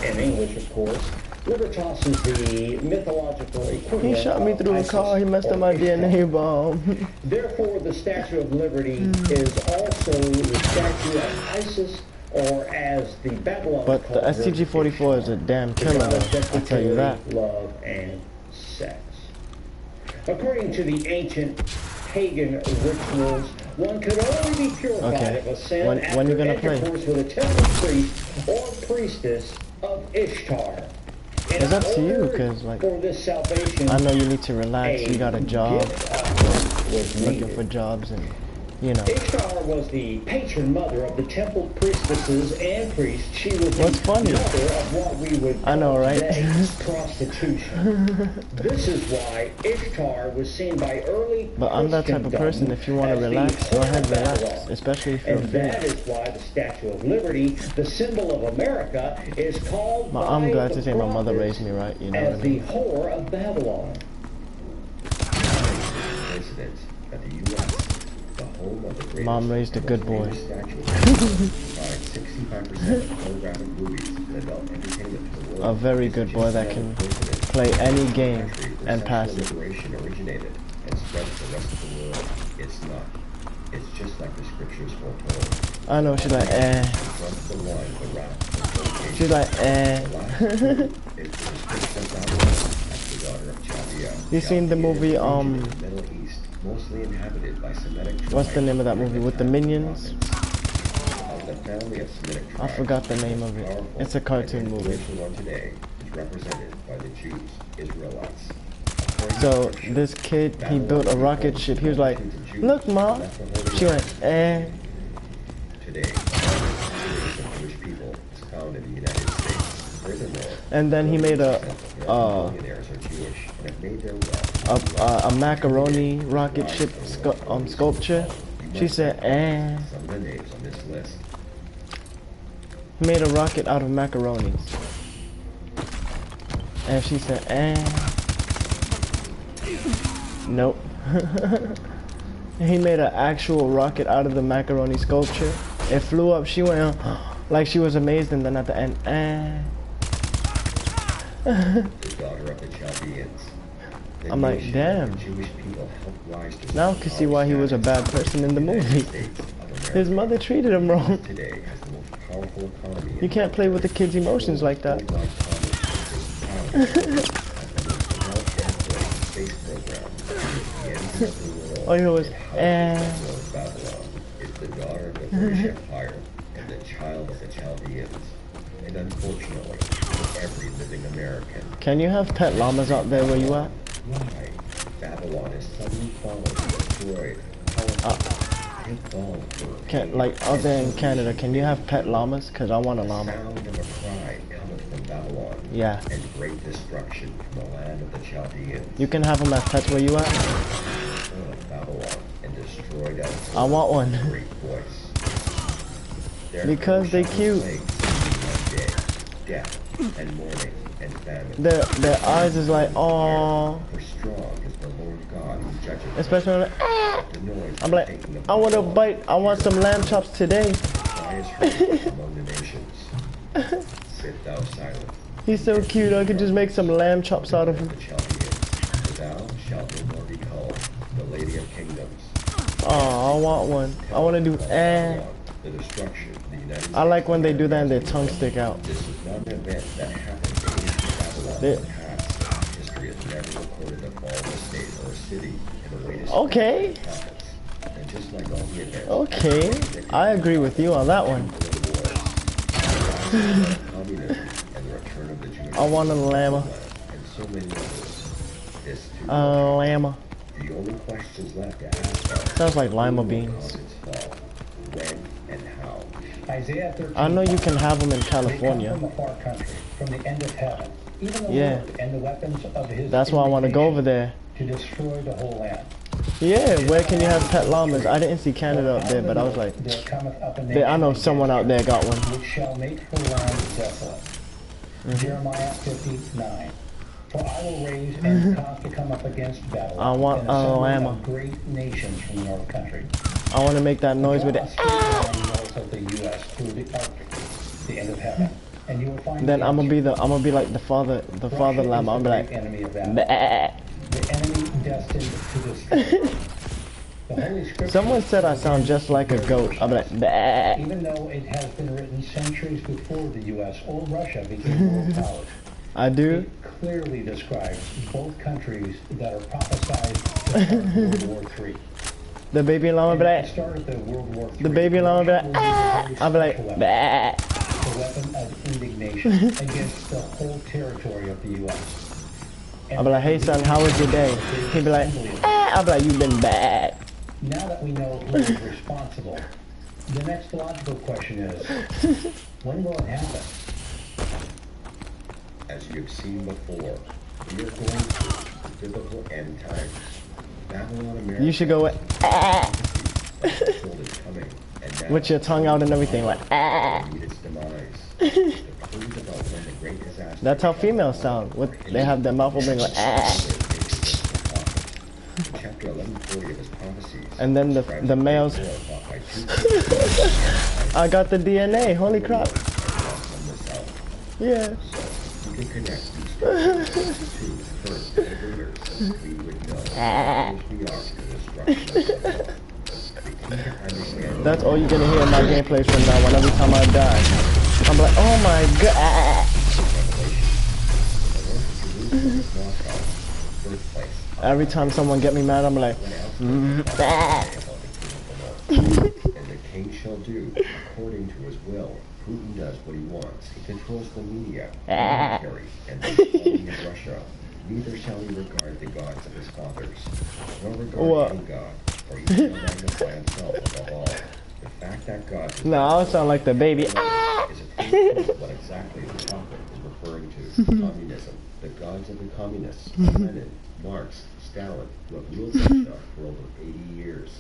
in English, of course. Libertas is the mythological equivalent. He shot me through a car. He messed up my DNA bomb. Therefore, the Statue of Liberty is also the statue of Isis, or as the Babylon. But the STG-44 is a damn killer, though. I'll tell you that. Love and sex. According to the ancient pagan rituals, one could only be purified of a sin after intercourse with a temple priest or priestess of Ishtar. It's up to you, because like, I know you need to relax, you got a job, looking for jobs, and you know. Ishtar was the patron mother of the temple priestesses and priests. She was What's funny? mother of what we would I know, right? prostitution. This is why Ishtar was seen by early But I'm that type of person, if you want to relax, go ahead, relax, especially if you're and that is why the Statue of Liberty, the symbol of America, is called I'm glad to say my mother raised me right, you know what I as mean? the whore of Babylon. Coincidence that the U.S., the home of the greatest, Mom raised a good boy. 65% of photographic movies and adult entertainment to the world. A very good boy that can play any game and pass it. Liberation originated and spread to the rest of the world. It's not. It's just like the scriptures foretold. I know, she's like, eh. She's like, eh. You seen the movie, mostly inhabited by Semitic tribes. what's the name of that movie with the minions? I forgot the name of it. It's a cartoon movie. Today is represented by the Jews, Israelites. So this kid, he built a rocket ship. He was like, look, Mom. She went, eh. Today, the Jewish people is found in the United States. Furthermore, and then he made a macaroni rocket ship sculpture. She said, eh. Some of the names on this list. He made a rocket out of macaronis. And she said, eh. Nope. He made an actual rocket out of the macaroni sculpture. It flew up. She went like she was amazed, and then at the end, eh. The daughter of the Chaldeans. I'm like, damn. Now I can see why he was a bad person in the movie. His mother treated him wrong. You can't play with the kid's emotions like that. program. The end of the world. Oh, he was, Babylon is the daughter of the British Empire and the child of the Chaldeans. And unfortunately, for every living American. Can you have pet llamas out there where you at? Why? Babylon is suddenly fallen and destroyed. Can, like out there in Canada, can you have pet llamas? Cause I want a llama. The sound of a cry cometh from Babylon. Yeah. And great destruction from the land of the Chaldeans. You can have them as pets where you at? Babylon and destroyed us. I want one. Great voice. Because they cute. Death and mourning and famine. Their eyes is like, oh. For strong is the Lord God who judges. Especially when I'm like, I want a bite. I want some lamb chops today. Among the nations. Sit thou silent. He's so cute. I could just make some lamb chops out of him. Thou shalt no more be called the Lady of Kingdoms. Oh, I want one. I want to do The destruction of the United States. I like when they do that and their tongue stick out. This is not an event that happened in Babylon in the past. History has never recorded the fall of a state or a city in the way to okay. And just like all the events, okay. I agree with you on that one. I want a llama. And so many others. This too. A llama. The only questions left to ask Sounds like lima beans. When and how. Isaiah 13. I know you can have them in California. They come from a far country, from the end of heaven. Even the yeah. Lord and the weapons of his That's why I want to go over there. To destroy the whole land. Yeah, where can you have pet llamas? I didn't see Canada up there, but I was like, I know someone out there got one. Which shall make her land desolate. Jeremiah 59. For I will raise and cause to come up against Babylon. I want a llama. Great nations from the north country. I want to make that noise with it. North of the U.S. through the Arctic, the end of heaven. And you will find then I'm gonna be like the father llama. I'm like, enemy of the enemy destined to destroy. The Holy Scripture. Someone said I sound just like a goat. I'm like, bleh. Even though it has been written centuries before the U.S. or Russia became world powers. I do. It clearly describes both countries that are prophesied to start World War III. The baby llama, bleh. Started the World War III. The baby llama, bleh. I'm like, bleh. A weapon of indignation against the whole territory of the U.S. I'll be like, hey son, how was your day? He'll be like, I'll be like, you've been bad. Now that we know who is responsible, the next logical question is, when will it happen? As you've seen before, we are going through the biblical end times. Babylon, America. You should go with, with your tongue out and everything, like, That's how females sound. They have their mouth open like, And then the males. I got the DNA. Holy crap. Yeah. That's all you're gonna hear in my gameplays from now on. Every time I die, I'm like, oh my god. Every time someone get me mad, I'm like, And the king shall do according to his will. Putin does what he wants. He controls the media, the military, and the economy of Russia. Neither shall he regard the gods of his fathers, nor regard any god, for he shall magnify himself above all. The fact that God no, I sound like the baby. is a proof of what exactly the prophet is referring to. Communism. The gods of the communists, Lenin, Marx, Stalin, who have ruled Russia for over 80 years.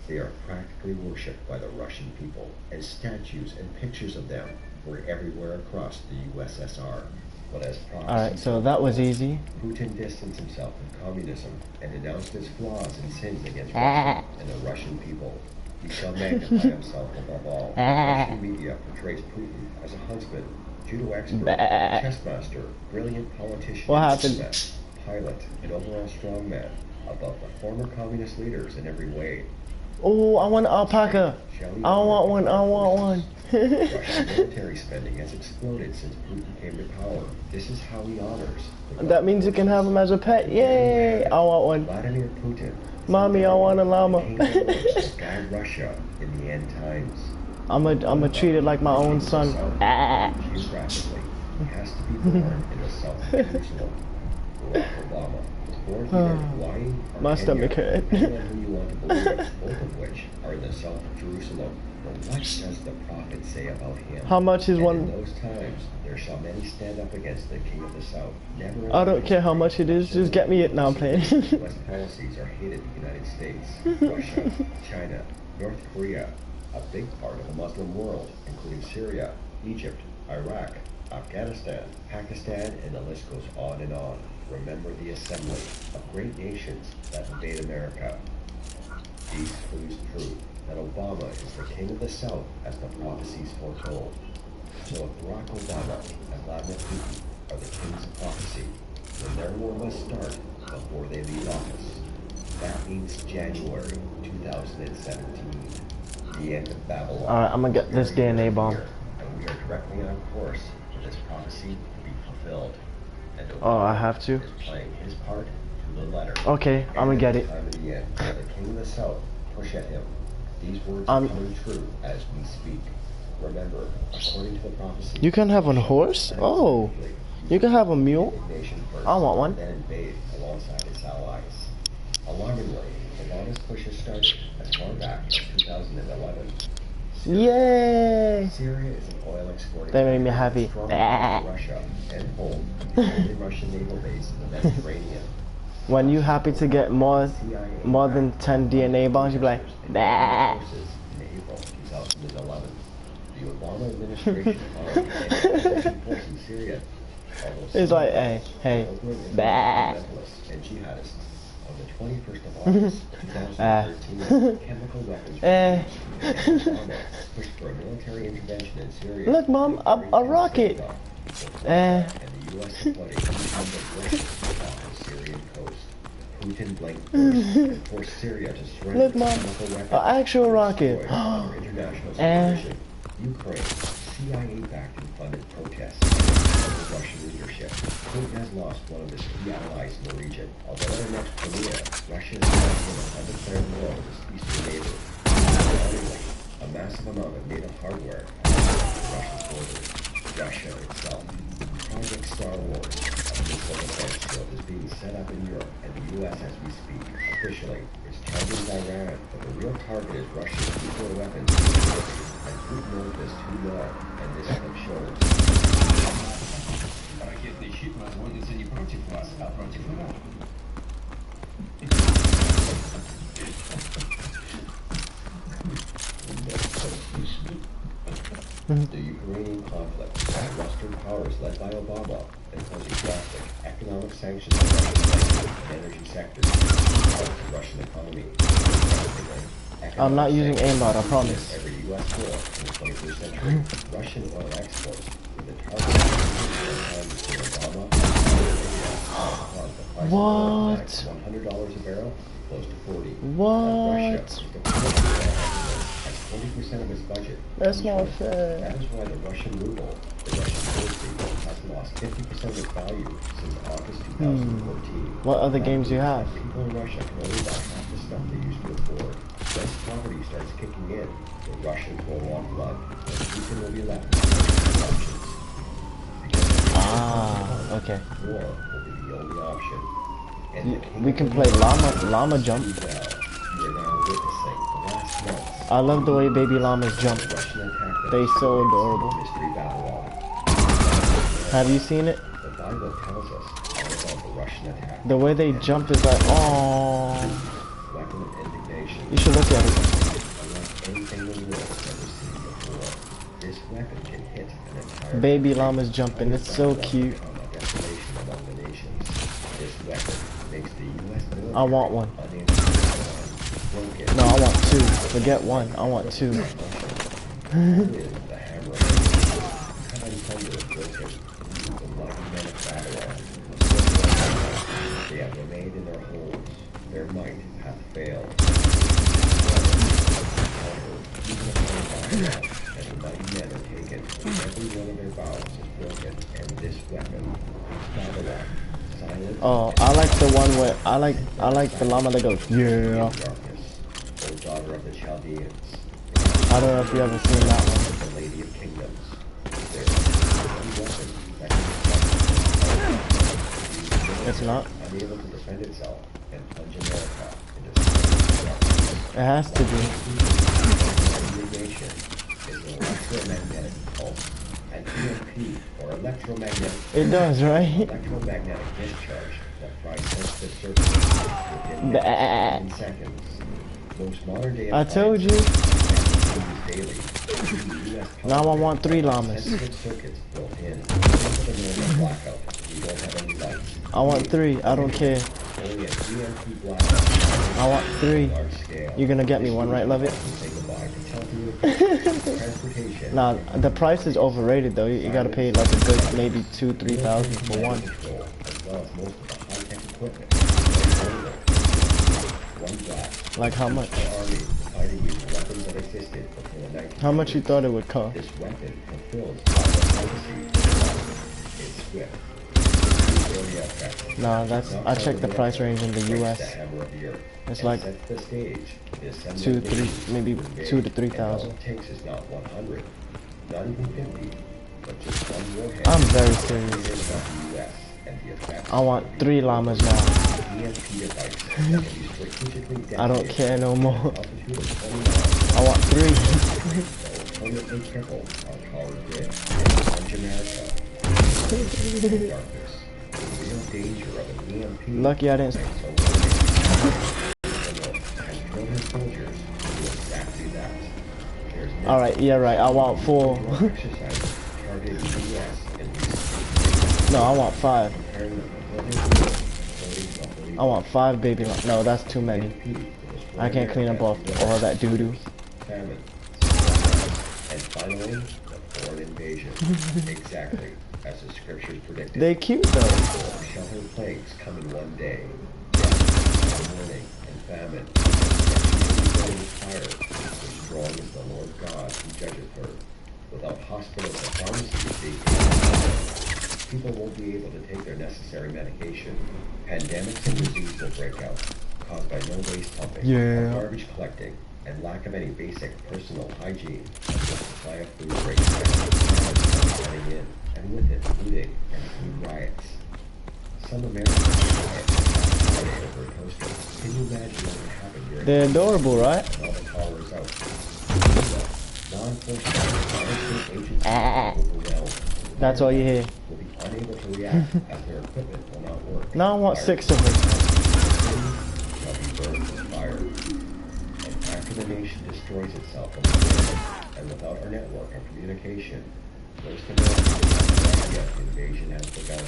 They are practically worshipped by the Russian people, and statues and pictures of them were everywhere across the USSR. But as Alright, so that was easy. Putin distanced himself from communism and denounced its flaws and sins against Russia and the Russian people. He shall magnify himself above all. Russian media portrays Putin as a husband, judo expert, chess master, brilliant politician, pilot, and overall strongman above the former communist leaders in every way. Oh, I want an alpaca. I want one. I want one. Russian military spending has exploded since Putin came to power. This is how he honors. That means you can have him as a pet. Yay! I want one. Vladimir Putin. Mommy, I want a llama. Guide Russia in the end times. I'ma treat it like my own son. Geographically, he has to be born in the south of Jerusalem. Barack Obama was born here in Hawaii or My Kenya, stomach hurt. depending on who you want to believe, both of which are in the south of Jerusalem. But what does the prophet say about him? How much is one? In those times, there shall many stand up against the king of the south. Never I don't care how much it is. Just get me it now, I'm playing. U.S. policies are hated in the United States, Russia, China, North Korea, a big part of the Muslim world, including Syria, Egypt, Iraq, Afghanistan, Pakistan, and the list goes on and on. Remember the assembly of great nations that invade America. These clues prove that Obama is the king of the South as the prophecies foretold. So if Barack Obama and Vladimir Putin are the kings of prophecy, then their war must start before they leave office. That means January 2017. The end of Babylon. Alright, I'm gonna get this DNA bomb. And we are directly on course for this prophecy to be fulfilled. And Oh, I have to? is playing his part to the letter. Okay, I'm gonna get it. Time of the end, the king of the South, push at him. These words are coming true as we speak. Remember, according to the prophecy, You can have a horse? Oh, you can have a mule? I want one. then invade alongside its allies. Alarmingly, Obama's push has started as far back as 2011. Yay! Syria is an oil exporting That made me happy. Russia and home, the only Russian naval base in the Mediterranean. When you happy to get more than 10 DNA bombs, you be like, nah. In April 2011, the Obama administration followed the force in Syria. It's like, hey, bah. And jihadists. On the 21st of August 2013, chemical weapons pushed for a military intervention in Syria. Look, Mom, a rocket. And the U.S. flooding off the Syrian coast. Putin blamed first and forced Syria to surrender. Look, Mom, an actual rocket. International supervision. Ukraine, CIA-backed and funded protests of the Russian leadership. Putin has lost one of his key allies in the region. Although their next Crimea, Russia is launching an undeclared war with its eastern neighbor. Accordingly, a massive amount of native hardware has Russia's borders. Russia itself. Project Star Wars, a missile defense shield, is being set up in Europe and the U.S. as we speak. Officially, it's targeting Iran, but the real target is Russia's nuclear weapons. And Putin knows this too well, and this clip shows. Ракетный щит возводится не против вас, а против Ирана. The Ukrainian conflict, Western powers led by Obama, imposing drastic economic sanctions on Russian energy sectors, the Russian economy. I'm not using aimbot, I promise. Every U.S. war in the 21st century, Russian oil exports with the target of Obama. What? $100 a barrel, close to 40. What? 20% of its budget. That's not fair. That is why the Russian ruble, the Russian currency, has lost 50% of its value since August 2014. What other games do you have? People in Russia can only buy half the stuff they used to afford. Once poverty starts kicking in, the Russians will want blood, and Putin will be left with options. Ah, okay. War will be the only option. And we can play llama jump. we are now witnessing the last months. I love the way baby llamas jump. They're so adorable. Have you seen it? The Bible tells us all about the Russian attack. The way they jump is like, oh. Weapon of indignation. You should look at it. Unlike anything the world has ever seen before, this weapon can hit an entire Baby llamas jumping, it's so cute. desolation among the nations. This weapon makes the U.S. military I want one. broken. No, I want two. Forget one. I want two. The hammer of the mighty men of Babylon. They have remained in their holes. Their might hath failed. mighty men are taken. Every one of their vows is broken, and this weapon, Babylon, silent. Oh, I like the one where I like the llama that goes, yeah. Darkness, O daughter of the Chaldeans. I don't know if you ever seen that one. The Lady of Kingdoms. There is one weapon that can It's not. unable to defend itself and plunge America into it has to be. Radiation is an electromagnetic pulse. An EMP or electromagnetic. It does, right? Electromagnetic discharge that fries sensitive surfaces within seconds. Most modern day. I told you. Now I want 3 llamas. I want 3. I don't care. I want 3. You're gonna get me one, right, love it? Nah, the price is overrated though. You gotta pay like a good maybe 2,000-3,000 for one. Like how much? How much you thought it would cost? Nah, I checked the price range in the US. It's like 2, 3, maybe 2 to 3,000. I'm very serious. I want 3 llamas now. I don't care no more. I want 3. Lucky I didn't. Alright, yeah, right. I want 4. No, I want 5. I want 5 baby llamas. No, that's too many. I can't clean up off all that doo-doo. And finally, the foreign invasion. Exactly as the scriptures predicted. They cute though. Shelter plagues come in one day. Death, mourning, and famine. Fire, for strong is the Lord God who judgeth her. Without hospitals and pharmacies, people won't be able to take their necessary medication. Pandemics and disease will break out, caused by no waste pumping, garbage collecting, and lack of any basic personal hygiene. The supply of food breaks down, setting in, and with it, looting and food riots. Some Americans riot over a toaster. Can you imagine what would happen during they're adorable, right? all the callers out? Law enforcement agencies That's all you hear. will be unable to react as their equipment will not work. Now I want 6 of them. Shall be burned with fire. And after the nation destroys itself and without our network of communication, most Americans know yet the invasion has begun.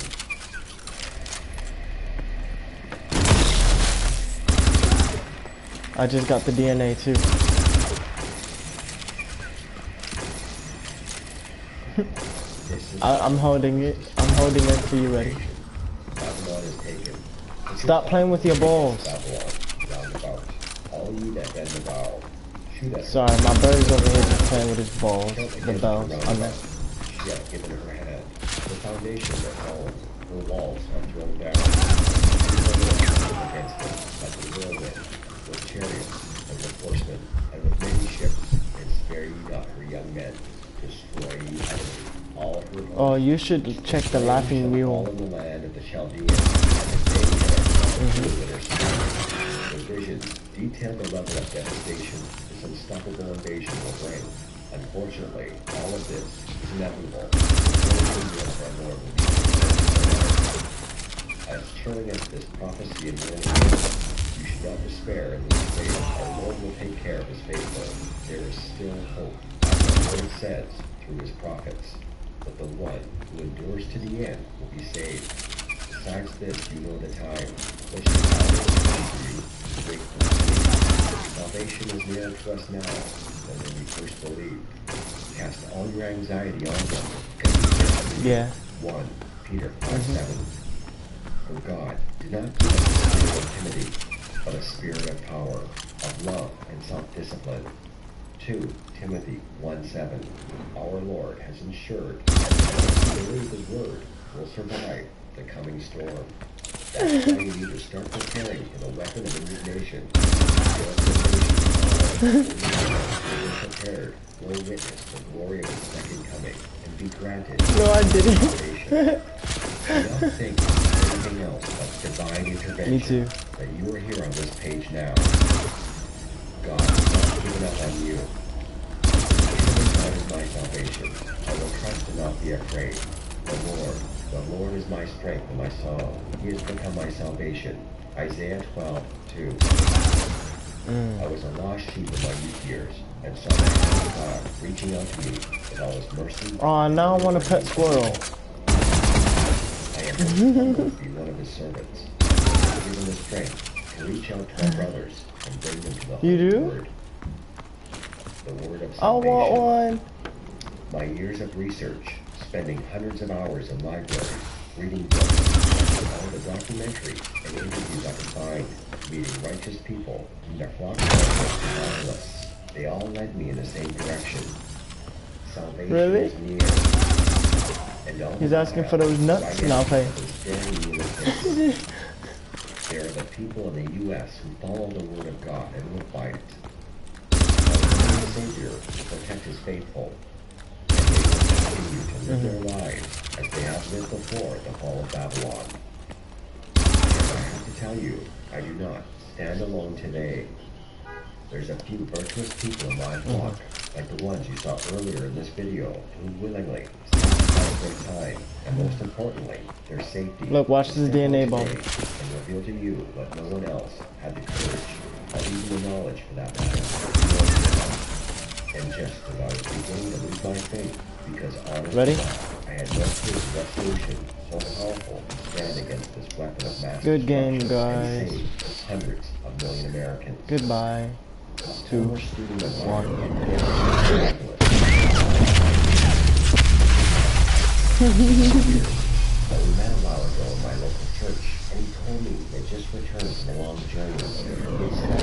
I just got the DNA too. I'm holding it. I'm holding it until you're ready. Stop playing with your balls. Sorry, my bird's over here just playing with his balls. The bells. I meant. She had given her hand. The foundations are fallen. Her walls are thrown down. Against them, like a whirlwind, with chariots and with horsemen, and with many ships, and spare ye not her young men. Destroy ye utterly all of her. Oh, you should check the laughing mule. In the land of the Chaldeans, and they the visions detail the level of devastation this unstoppable invasion will bring. Unfortunately, all of this is inevitable. As chilling as this prophecy and warning is, you should not despair in this faith. Our Lord will take care of his faithful. There is still hope. As the Lord says through his prophets, that the one who endures to the end will be saved. Besides this, you know the time. What shall happen to you? Wait for the salvation is nearer to us now than when we first believed. Cast all your anxiety on them. Yeah. 1 Peter 5:7. For God did not give us a spirit of timidity, but a spirit of power, of love, and self-discipline. 2 2 Timothy 1:7. Our Lord has ensured that the believe His word will survive the coming storm. That's why you need to start preparing for the weapon of indignation. Prepared will witness the glory of His second coming and be granted. No, I didn't. Do not think of anything else but divine intervention. Me too. That you are here on this page now. God has not given up on you. God is my salvation. I will trust and not be afraid. The Lord is my strength and my song. He has become my salvation. Isaiah 12:2. I was a lost sheep in my youth years, and saw the hand of God reaching out to me with all His mercy. Oh, now I want a pet squirrel. I am humbled to be one of His servants. Given the strength to reach out to my brothers and bring them to the Holy Word. The Word of salvation. I want one. My years of research, spending hundreds of hours in libraries, reading books, all the documentaries and interviews I could find, meeting righteous people, and their flocks of novelists. They all led me in the same direction. Salvation is near. And all He's asking for those nuts. No, I'll pay. There are the people in the U.S. who follow the Word of God and live by it. The Savior to protect His faithful. And they will continue to live their lives as they have lived before the fall of Babylon. And I have to tell you, I do not stand alone today. There's a few virtuous people in my flock, like the ones you saw earlier in this video, who willingly sacrifice their time, and most importantly, their safety. Look, watch this DNA bomb. And reveal to you what no one else had the courage, or even the knowledge for that matter. And just as I was beginning to lose my faith, because honestly, I had no clear resolution so powerful to stand against this weapon of mass Good game, destruction and guys. save hundreds of million Americans. Goodbye. 2, 1. But we met a while ago in my local church, and he told me they just returned from a long journey. He said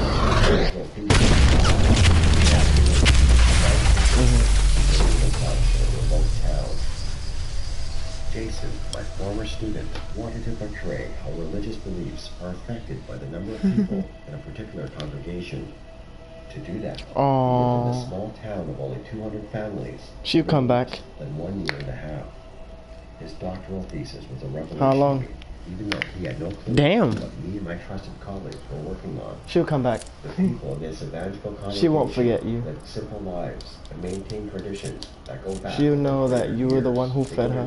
Jason, my former student, wanted to portray how religious beliefs are affected by the number of people in a particular congregation. To do that, he lived in a small town of only 200 families. She'll come back. In 1 year and a half. His doctoral thesis was a revelation. How long? Even though he had no clue Damn. what me and my trusted colleagues were working on. She'll come back. The people in this evangelical congregation She won't forget you. lived simple lives and maintained traditions that go back. She'll know that you were the one who fed her.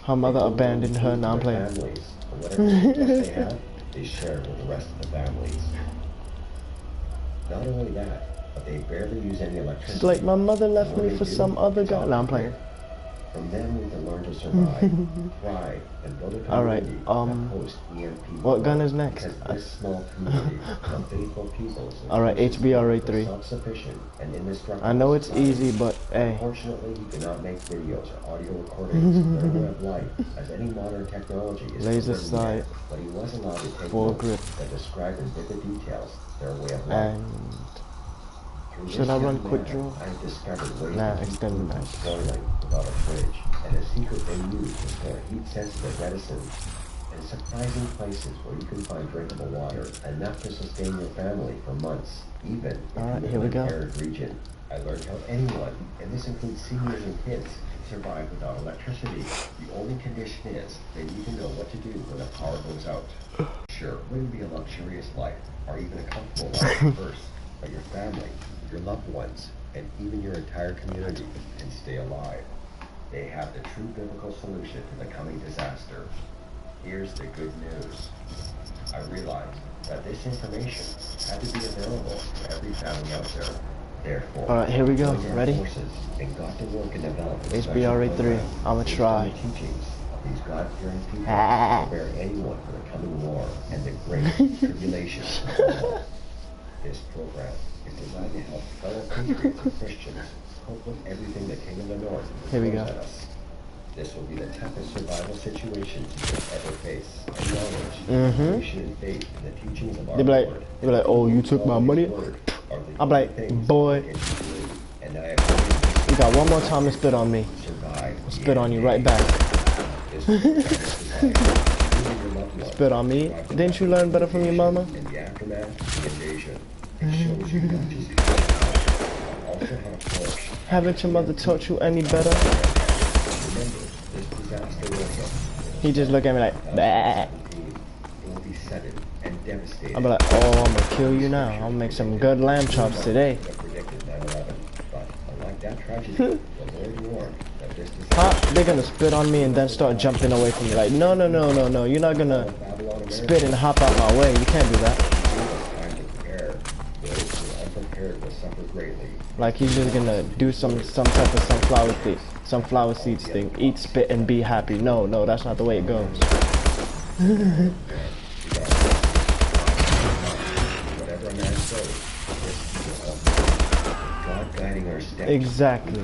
Her mother abandoned her. Now I'm playing. Families, and whatever they had, they shared with the rest of the families. Not only that, but they barely use any electricity. It's like my mother left me for some other guy. Now I'm playing. From them we can learn to survive, thrive, and build a community that hosts EMP. What gun is next? Because this small community of faithful people is Alright, HBRA3. self-sufficient and indestructible. I know it's easy, but hey. Unfortunately, he cannot make videos or audio recordings of their way of life, as any modern technology is Laser sight. But he was allowed to take Full notes grip. that describe in vivid details their way of life. And should I run quick draw? I've discovered ways Nah, to keep extend food the from match. spoiling without a fridge, and a secret they use to store heat-sensitive medicines in surprising places where you can find drinkable water, enough to sustain your family for months, even if you live here we in go. an arid region. I learned how anyone, and this includes seniors and kids, can survive without electricity. The only condition is they need to know what to do when the power goes out. Sure, it wouldn't be a luxurious life, or even a comfortable life at first, but your family, your loved ones, and even your entire community can stay alive. They have the true biblical solution to the coming disaster. Here's the good news. I realized that this information had to be available to every family out there. Therefore, alright, here we go. Ready? And got to work and develop HBRA3. I'ma try. Teachings of these God-fearing people to prepare anyone for the coming war and the great tribulation. This program is designed to help fellow patriots and Christians cope with everything the King of the North throws at us. This will be the toughest survival situations you will ever face. And knowledge, information, and faith in the teachings of our Lord. They be like, oh, you took my money? I'm like, boy. You got one more time to spit on me. I'll spit on you right back. Spit on me. Didn't you learn better from your mama? Haven't your mother taught you any better? He just look at me like, bah. I'm like, oh, I'm gonna kill you now. I'm gonna make some good lamb chops today. Huh? They're gonna spit on me and then start jumping away from me. Like, no, no, no, no, no. You're not gonna spit and hop out my way. You can't do that. Like he's just gonna do some type of sunflower seeds thing. Eat, spit, and be happy. No, no, that's not the way it goes. Exactly.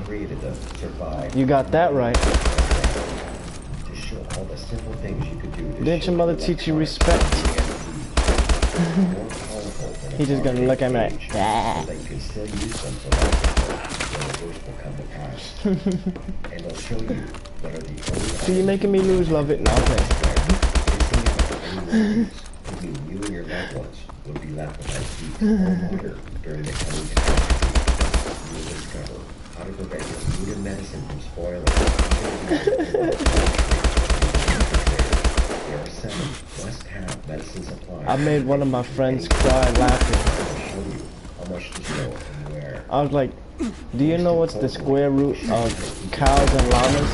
You got that right. Didn't your mother teach you respect? He's just gonna look at me like, ah. So you're making me lose, love it? No, okay. You and your loved ones will be left without heat or water during the coming catastrophe. You will discover how to prevent your food and medicine from spoiling. There are 7 must-have medicine supplies. I made one of my friends cry laughing. I'll show you how much to store and where. I was like, do you know what's the square root of cows and llamas?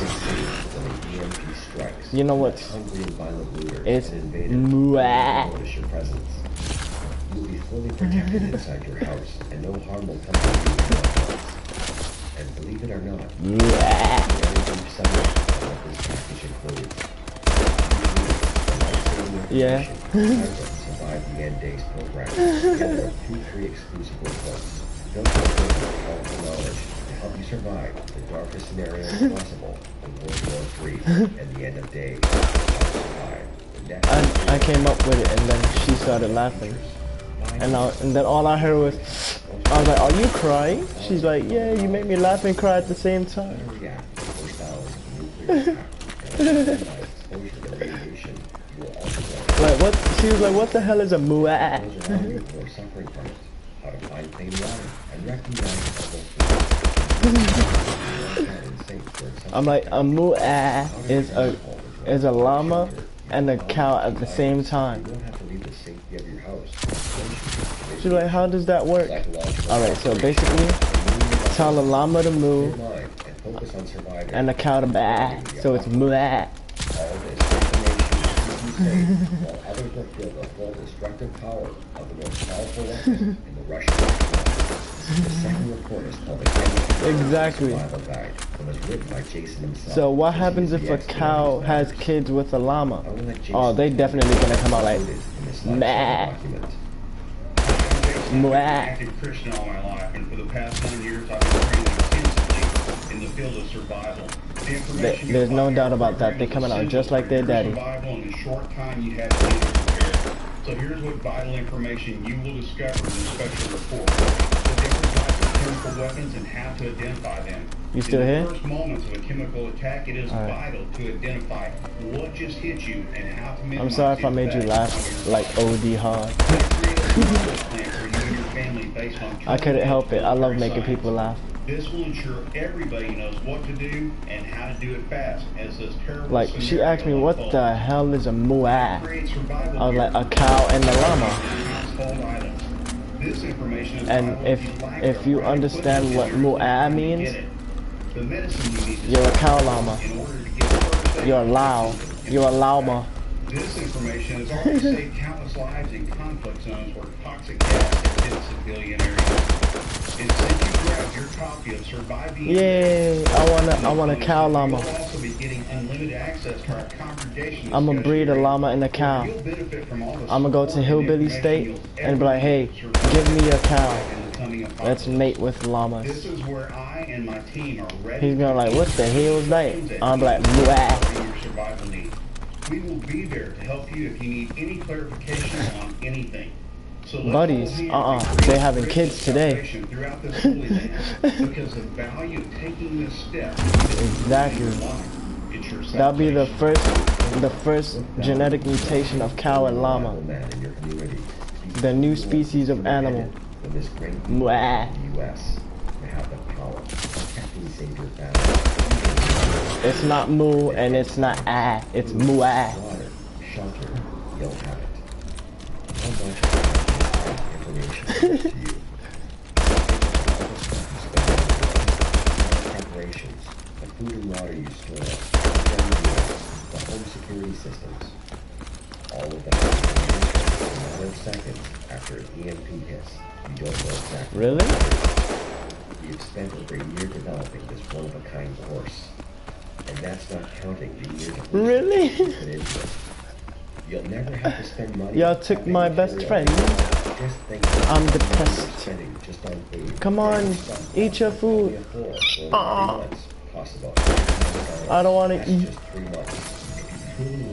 You know what's? It's muah. You'll be fully protected inside your house, and no harm will come to you. And believe it or not, yeah. Survive the End Days program. There are 2 free exclusive reports. Don't forget powerful knowledge to help you survive the darkest scenarios possible in World War III and the end of days. I came up with it, and then she started laughing, and then all I heard was, I was like, "Are you crying?" She's like, "Yeah, you make me laugh and cry at the same time." Like what? She was like, "What the hell is a muah?" I'm like, a muah is a llama and a cow at the same time. She's like, how does that work? Alright, so basically, tell a llama to moo and a cow to bah, so it's muah. Exactly. So what happens if a cow has kids with a llama? Oh, they definitely gonna come out like, meh. I'm an active Christian all my life, and for the past 9 years I've been training intensively in the field of survival. There's no doubt about that. They're coming out just like their daddy. Survival in a short time you have to be prepared. So here's what vital information you will discover in the special report. The different types of chemical weapons and how to identify them. You still here? In the first moments of a chemical attack, it is vital to identify what just hit you and how to minimize. I'm sorry if I made you laugh like OD hard. I couldn't help it. I love making people laugh. This will ensure everybody knows what to do and how to do it fast. As this terrible like she asked me, what the hell is a muah? I was like, a cow and a llama. This information is and if you understand what muah means, you're a cow llama. You're a lao. You're a llama. This information has already saved countless lives in conflict zones where toxic gas has hit civilian areas. And since you grabbed your copy of Surviving, yay! I want a cow llama. You'll also be getting unlimited access to our congregation. I'm gonna breed a llama and a cow. I'm gonna go to Hillbilly State and be like, hey, give me a cow. Let's mate with llamas. This is where I and my team are ready. He's gonna like, what the hell is that? I'm like, blah. We will be there to help you if you need any clarification on anything. buddies. They having kids today. Exactly. That'll be the first genetic mutation of cow and llama. The new species of animal. Mwah. It's not moo and it's not ah. It's mwah. Preparations, the food and water you store, the home security systems, all of that in a matter of seconds after an EMP hits. You don't know exactly. Really? You've spent over a year developing this one-of-a-kind course, and that's not counting the years of really? You put into it. You'll never have to spend money. Y'all took my best friend. I'm depressed. Come on, eat your food. I don't want to eat.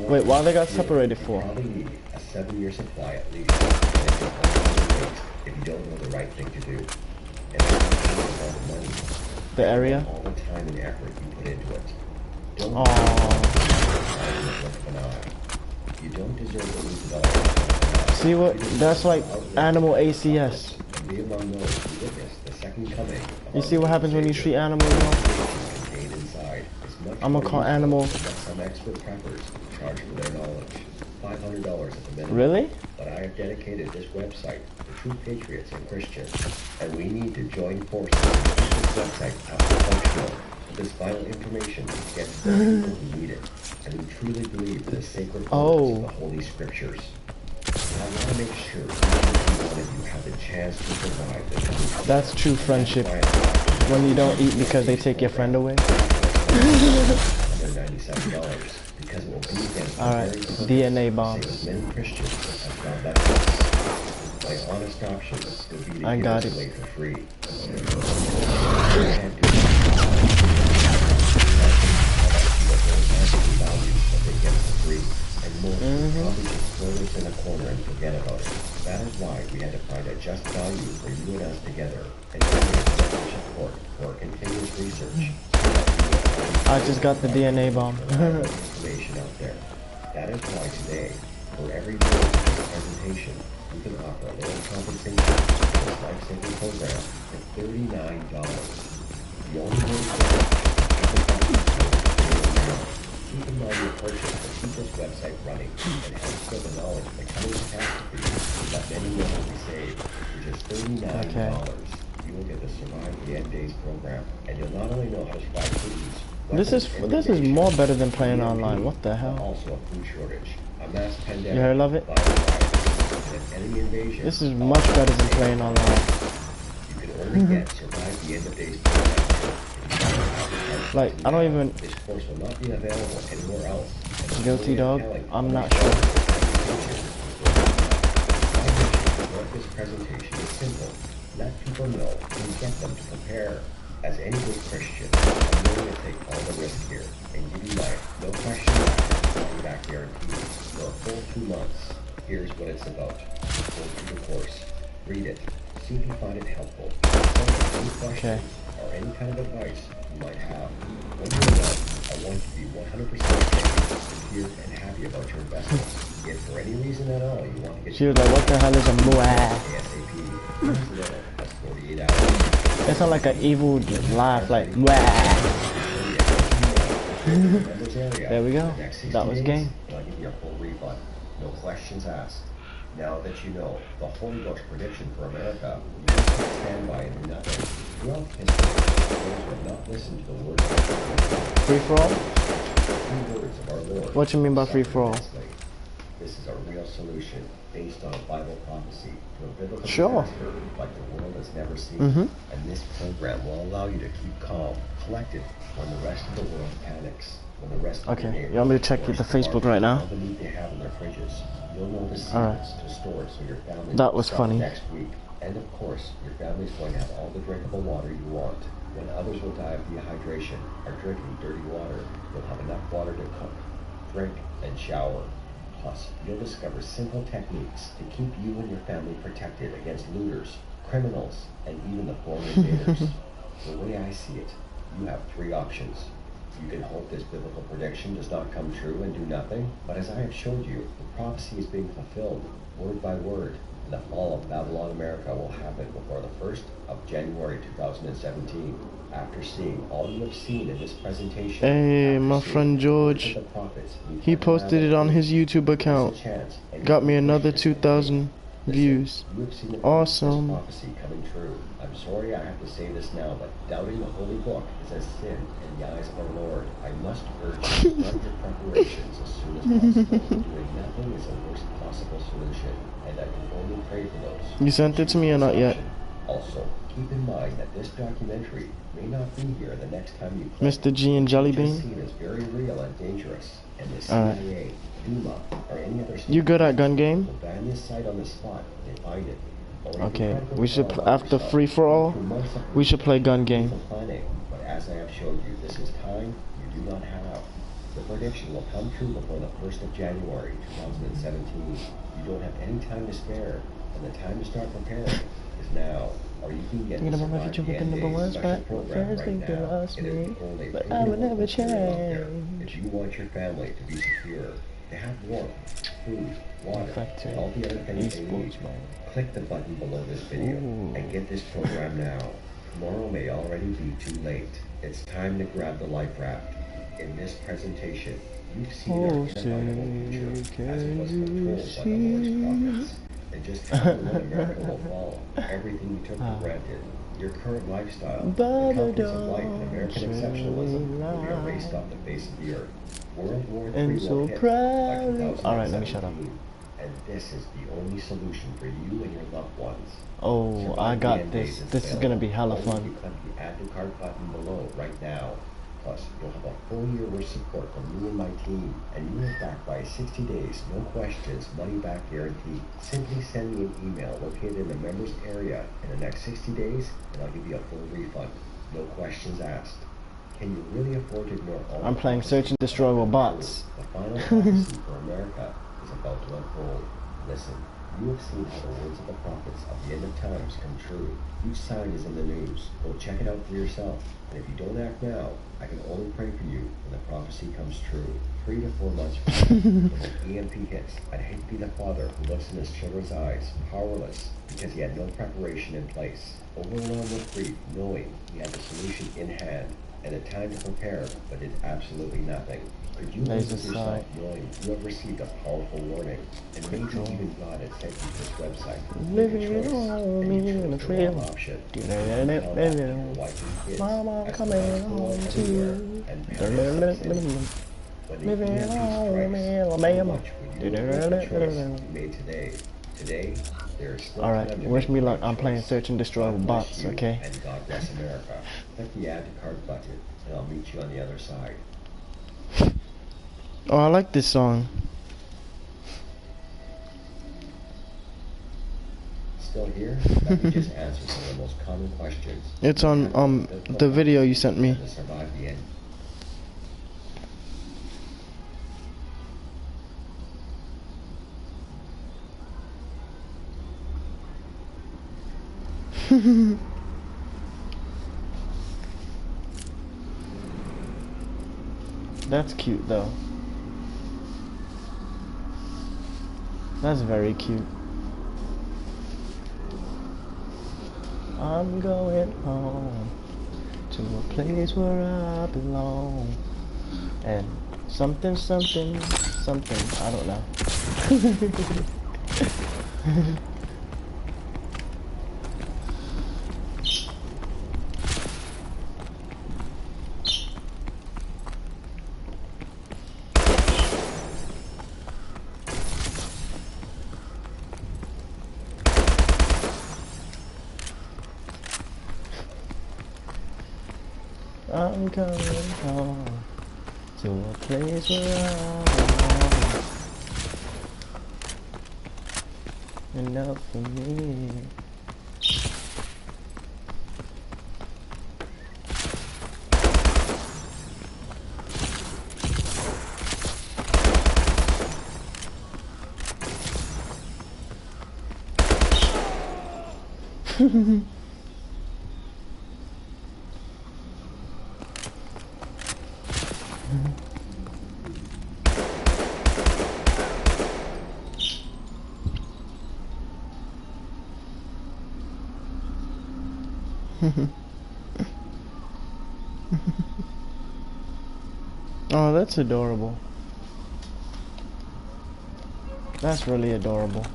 Wait, why they got separated for? You probably need a 7-year supply at least. If you don't know the right thing to do. And the area? All the time and effort you put into it. Don't You don't deserve to lose it all. See what? That's like animal ACS. You see what happens when you treat animals, you know? I'm gonna call animal. Some expert preppers charge for their knowledge. $500 at the minimum. Really? But I have dedicated this website to true patriots and Christians, and we need to join forces to make this website functional. This vital information gets to the people who need it, and who truly believe in the sacred words of the Holy Scriptures. I want to make sure each and every one of you have the chance to survive the coming. That's true friendship. When you don't eat because they take your friend away. $197 because it will be against Alright, DNA bombs. Many Christians have found that my honest option would be to I got it. away for free. Probably just throw this in a corner and forget about it. That is why we had to find a just value for you and us together and support for continuous research. I just got the DNA bomb. Information out there. That is why today, for every word of this presentation, we can offer a little compensation for this life-saving program for $39. The only way to keep in mind your purchase to keep this website running and help spread the knowledge of the coming catastrophe that many will be saved for just $39. You will get the Survive the End Days program, and you'll not only know how to survive foods. This is more better than playing online. What the hell? Also a food shortage, a mass pandemic. You heard of it? Enemy invasion. This is much better than playing online. You can only get Survive the End of Days program. Like, I don't even... This course will not be available anywhere else. Guilty dog? I'm not sure. This presentation is simple. Let people know and get them to prepare. As any good Christian, I'm willing to take all the risk here and give you life, no question asked, money back guarantee. For a full 2 months, here's what it's about. Go through the course, read it, see if you find it helpful. Any questions or any kind of advice you might have. When you're done, I want you to be 100% secure and happy about your investment. If for any reason at all you want to get... She was like, what the hell is a muah? ASAP, that's 48 hours. It sounds like an evil laugh, like muah. There we go. That was game. I'll give you a full refund. No questions asked. Now that you know the Holy Ghost prediction for America, we just stand by and do nothing. Throughout history, those who have not listened to the word of free for all? the words of our Lord. What you mean by free for all? This is a real solution based on a Bible prophecy to a biblical disaster like the world has never seen. And this program will allow you to keep calm, collected when the rest of the world panics. When the rest of Okay, you want me to check the Facebook right now? The meat they have in their fridges. You'll know the secrets to store so your family that was funny. Next week. And of course, your family's going to have all the drinkable water you want. When others will die of dehydration or drinking dirty water, you'll have enough water to cook, drink, and shower. Plus, you'll discover simple techniques to keep you and your family protected against looters, criminals, and even the foreign invaders. The way I see it, you have three options. You can hope this biblical prediction does not come true and do nothing, but as I have showed you, the prophecy is being fulfilled, word by word, and the fall of Babylon America will happen before the 1st of January 2017. After seeing all you have seen in this presentation, hey, my friend George, he posted it on his YouTube account. Got me another 2,000 views. Awesome. Prophecy coming true. I'm sorry I have to say this now, but doubting the holy book is a sin in the eyes of our Lord. I must urge you to start your preparations as soon as possible. Doing nothing is the worst possible solution, and I can only pray for those. You sent it to me or not yet? Also, keep in mind that this documentary may not be here the next time you play. Mr. G and Jelly Bean? Seen as very real and dangerous, and the CIA, Duma, or any other you good at gun game? will ban this site on the spot when they find it. Okay, we should after free for all, we should play gun game. Planning, but as I have showed you, this is time you do not have. The prediction will come true before the 1st of January 2017. You don't have any time to spare, and the time to start preparing is now. Or you can get this program right now. But I would never change. If you want your family to be secure, to have warmth, food, water, and all the other things they need, click the button below this video and get this program now. Tomorrow may already be too late. It's time to grab the life raft. In this presentation, you've seen our inevitable future as it was controlled by the Lord's prophets. And just how America will fall. Everything you took for granted. Your current lifestyle, the comforts of life and American exceptionalism will be erased off the face of the earth. World War III will hit by 2017. Alright, let me shut up. And this is the only solution for you and your loved ones. Oh, I got this. This is gonna be hella fun. You click the add to cart button below right now. Plus, you'll have a full year worth of support from me and my team, and you are back by 60 days, no questions, money back guarantee. Simply send me an email located in the members area in the next 60 days, and I'll give you a full refund. No questions asked. Can you really afford to ignore all? I'm playing Search and Destroy with bots. The final prophecy for America is about to unfold. Listen, you have seen how the words of the prophets of the end of times come true. Each sign is in the news. Go check it out for yourself. And if you don't act now, I can only pray for you when the prophecy comes true. 3 to 4 months from now, when EMP hits, I'd hate to be the father who looks in his children's eyes, powerless, because he had no preparation in place. Overwhelmed with grief, knowing he had the solution in hand, and a time to prepare, but did absolutely nothing. Could you live with yourself knowing you have received a powerful warning, and maybe even God had sent you to this website? Living on me in a trail. Mama coming home to you. Living on me, Alabama. Today, alright, wish me luck. I'm playing Search and Destroy with bots, okay? And God bless America. Click the add to cart button, and I'll meet you on the other side. Oh, I like this song. Still here? Let me just answer some of the most common questions. It's on the video you sent me. To survive the end. That's cute though. That's very cute. I'm going home to a place where I belong. And something, something, something, I don't know. I'm coming home to a place where I belong. Enough for me. Oh, that's adorable. That's really adorable.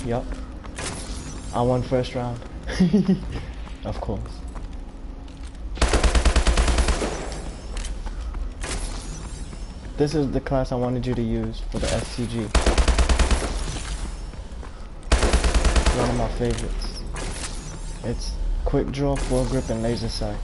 Yup. I won first round. Of course. This is the class I wanted you to use for the SCG. One of my favorites. It's quick draw, foregrip, and laser sight.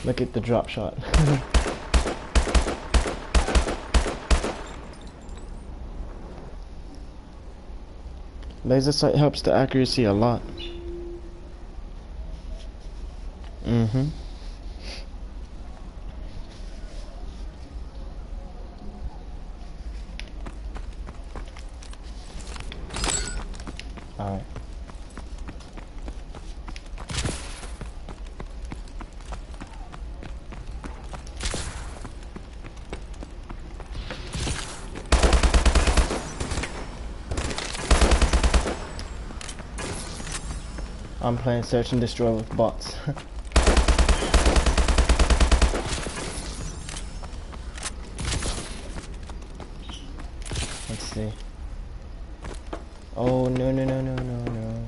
Look at the drop shot. Laser sight helps the accuracy a lot. Alright. I'm playing Search and Destroy with bots. Let's see. Oh, no.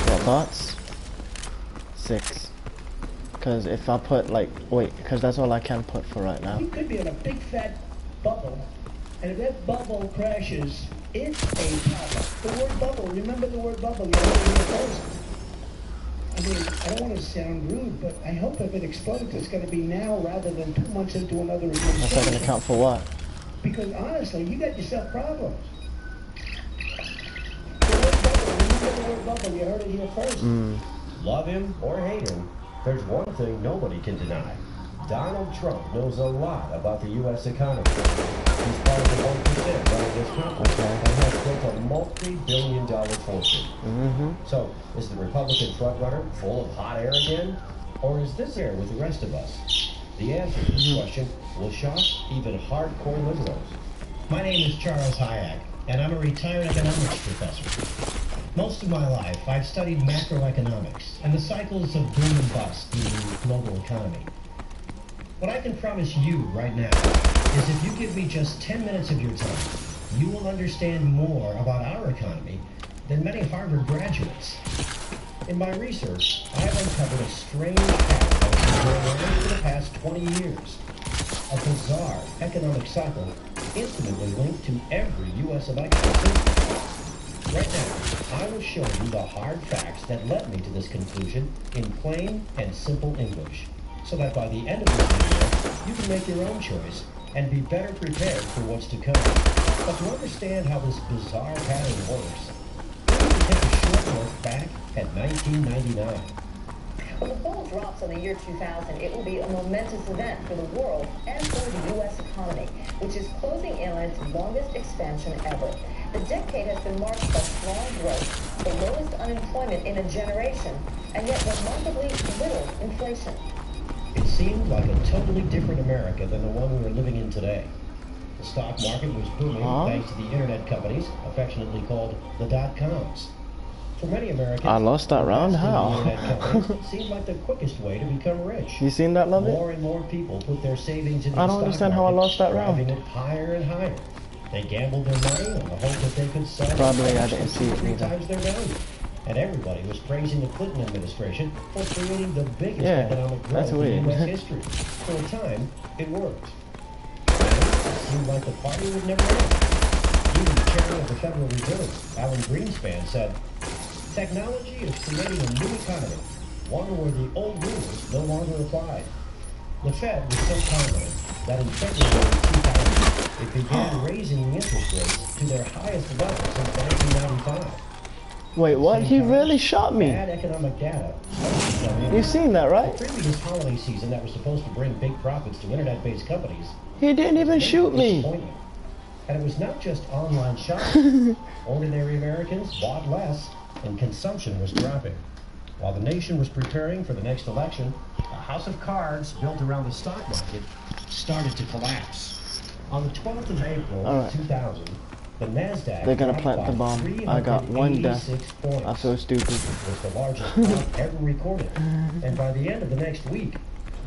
What, bots? 6. Because if I put, like, wait, because that's all I can put for right now. You could be in a big fat bubble, and if that bubble crashes, it's a problem. The word bubble, remember the word bubble, you heard it here first. I mean, I don't want to sound rude, but I hope if it explodes, it's going to be now rather than 2 months into another administration. That's not going to count for what? Because honestly, you got yourself problems. The word bubble, remember the word bubble, you heard it here first. Love him or hate him, there's one thing nobody can deny. Donald Trump knows a lot about the U.S. economy. He's part of the 1% running this country and has built a multi-billion-dollar fortune. So, is the Republican frontrunner full of hot air again? Or is this air with the rest of us? The answer to this question will shock even hardcore liberals. My name is Charles Hayek, and I'm a retired economics professor. Most of my life, I've studied macroeconomics and the cycles of boom and bust in the global economy. What I can promise you right now is if you give me just 10 minutes of your time, you will understand more about our economy than many Harvard graduates. In my research, I've uncovered a strange pattern that has been going on for the past 20 years. A bizarre economic cycle intimately linked to every U.S. election system. Right now, I will show you the hard facts that led me to this conclusion in plain and simple English, so that by the end of this video, you can make your own choice and be better prepared for what's to come. But to understand how this bizarre pattern works, we need to take a short look back at 1999. When the ball drops on the year 2000, it will be a momentous event for the world and for the U.S. economy, which is closing in on its longest expansion ever. The decade has been marked by strong growth, the lowest unemployment in a generation, and yet remarkably little inflation. It seemed like a totally different America than the one we were living in today. The stock market was booming thanks to the internet companies, affectionately called the dot-coms. For many Americans, I lost that round? How? seemed like the quickest way to become rich. You seen that, Lovey? More and more people put their savings into the I don't understand how I lost that round. driving it higher and higher. They gambled their money on the hope that they could sell Probably I didn't see it 3 either. times their value. And everybody was praising the Clinton administration for creating the biggest economic growth in U.S. history. For a time, it worked. It seemed like the party would never end. Even the chairman of the Federal Reserve, Alan Greenspan, said, "Technology is creating a new economy, one where the old rules no longer apply." The Fed was so confident that in February 2000, it began raising interest rates to their highest level since 1995. Wait, what? He really shot me. Bad economic data. You've seen that, right? The previous holiday season that was supposed to bring big profits to internet-based companies. He didn't even shoot me. And it was not just online shopping. Ordinary Americans bought less, and consumption was dropping. While the nation was preparing for the next election, a house of cards built around the stock market started to collapse. On the 12th of April 2000, the NASDAQ They're gonna plant the bomb. I got one death. I feel stupid. Was the largest drop ever recorded. And by the end of the next week,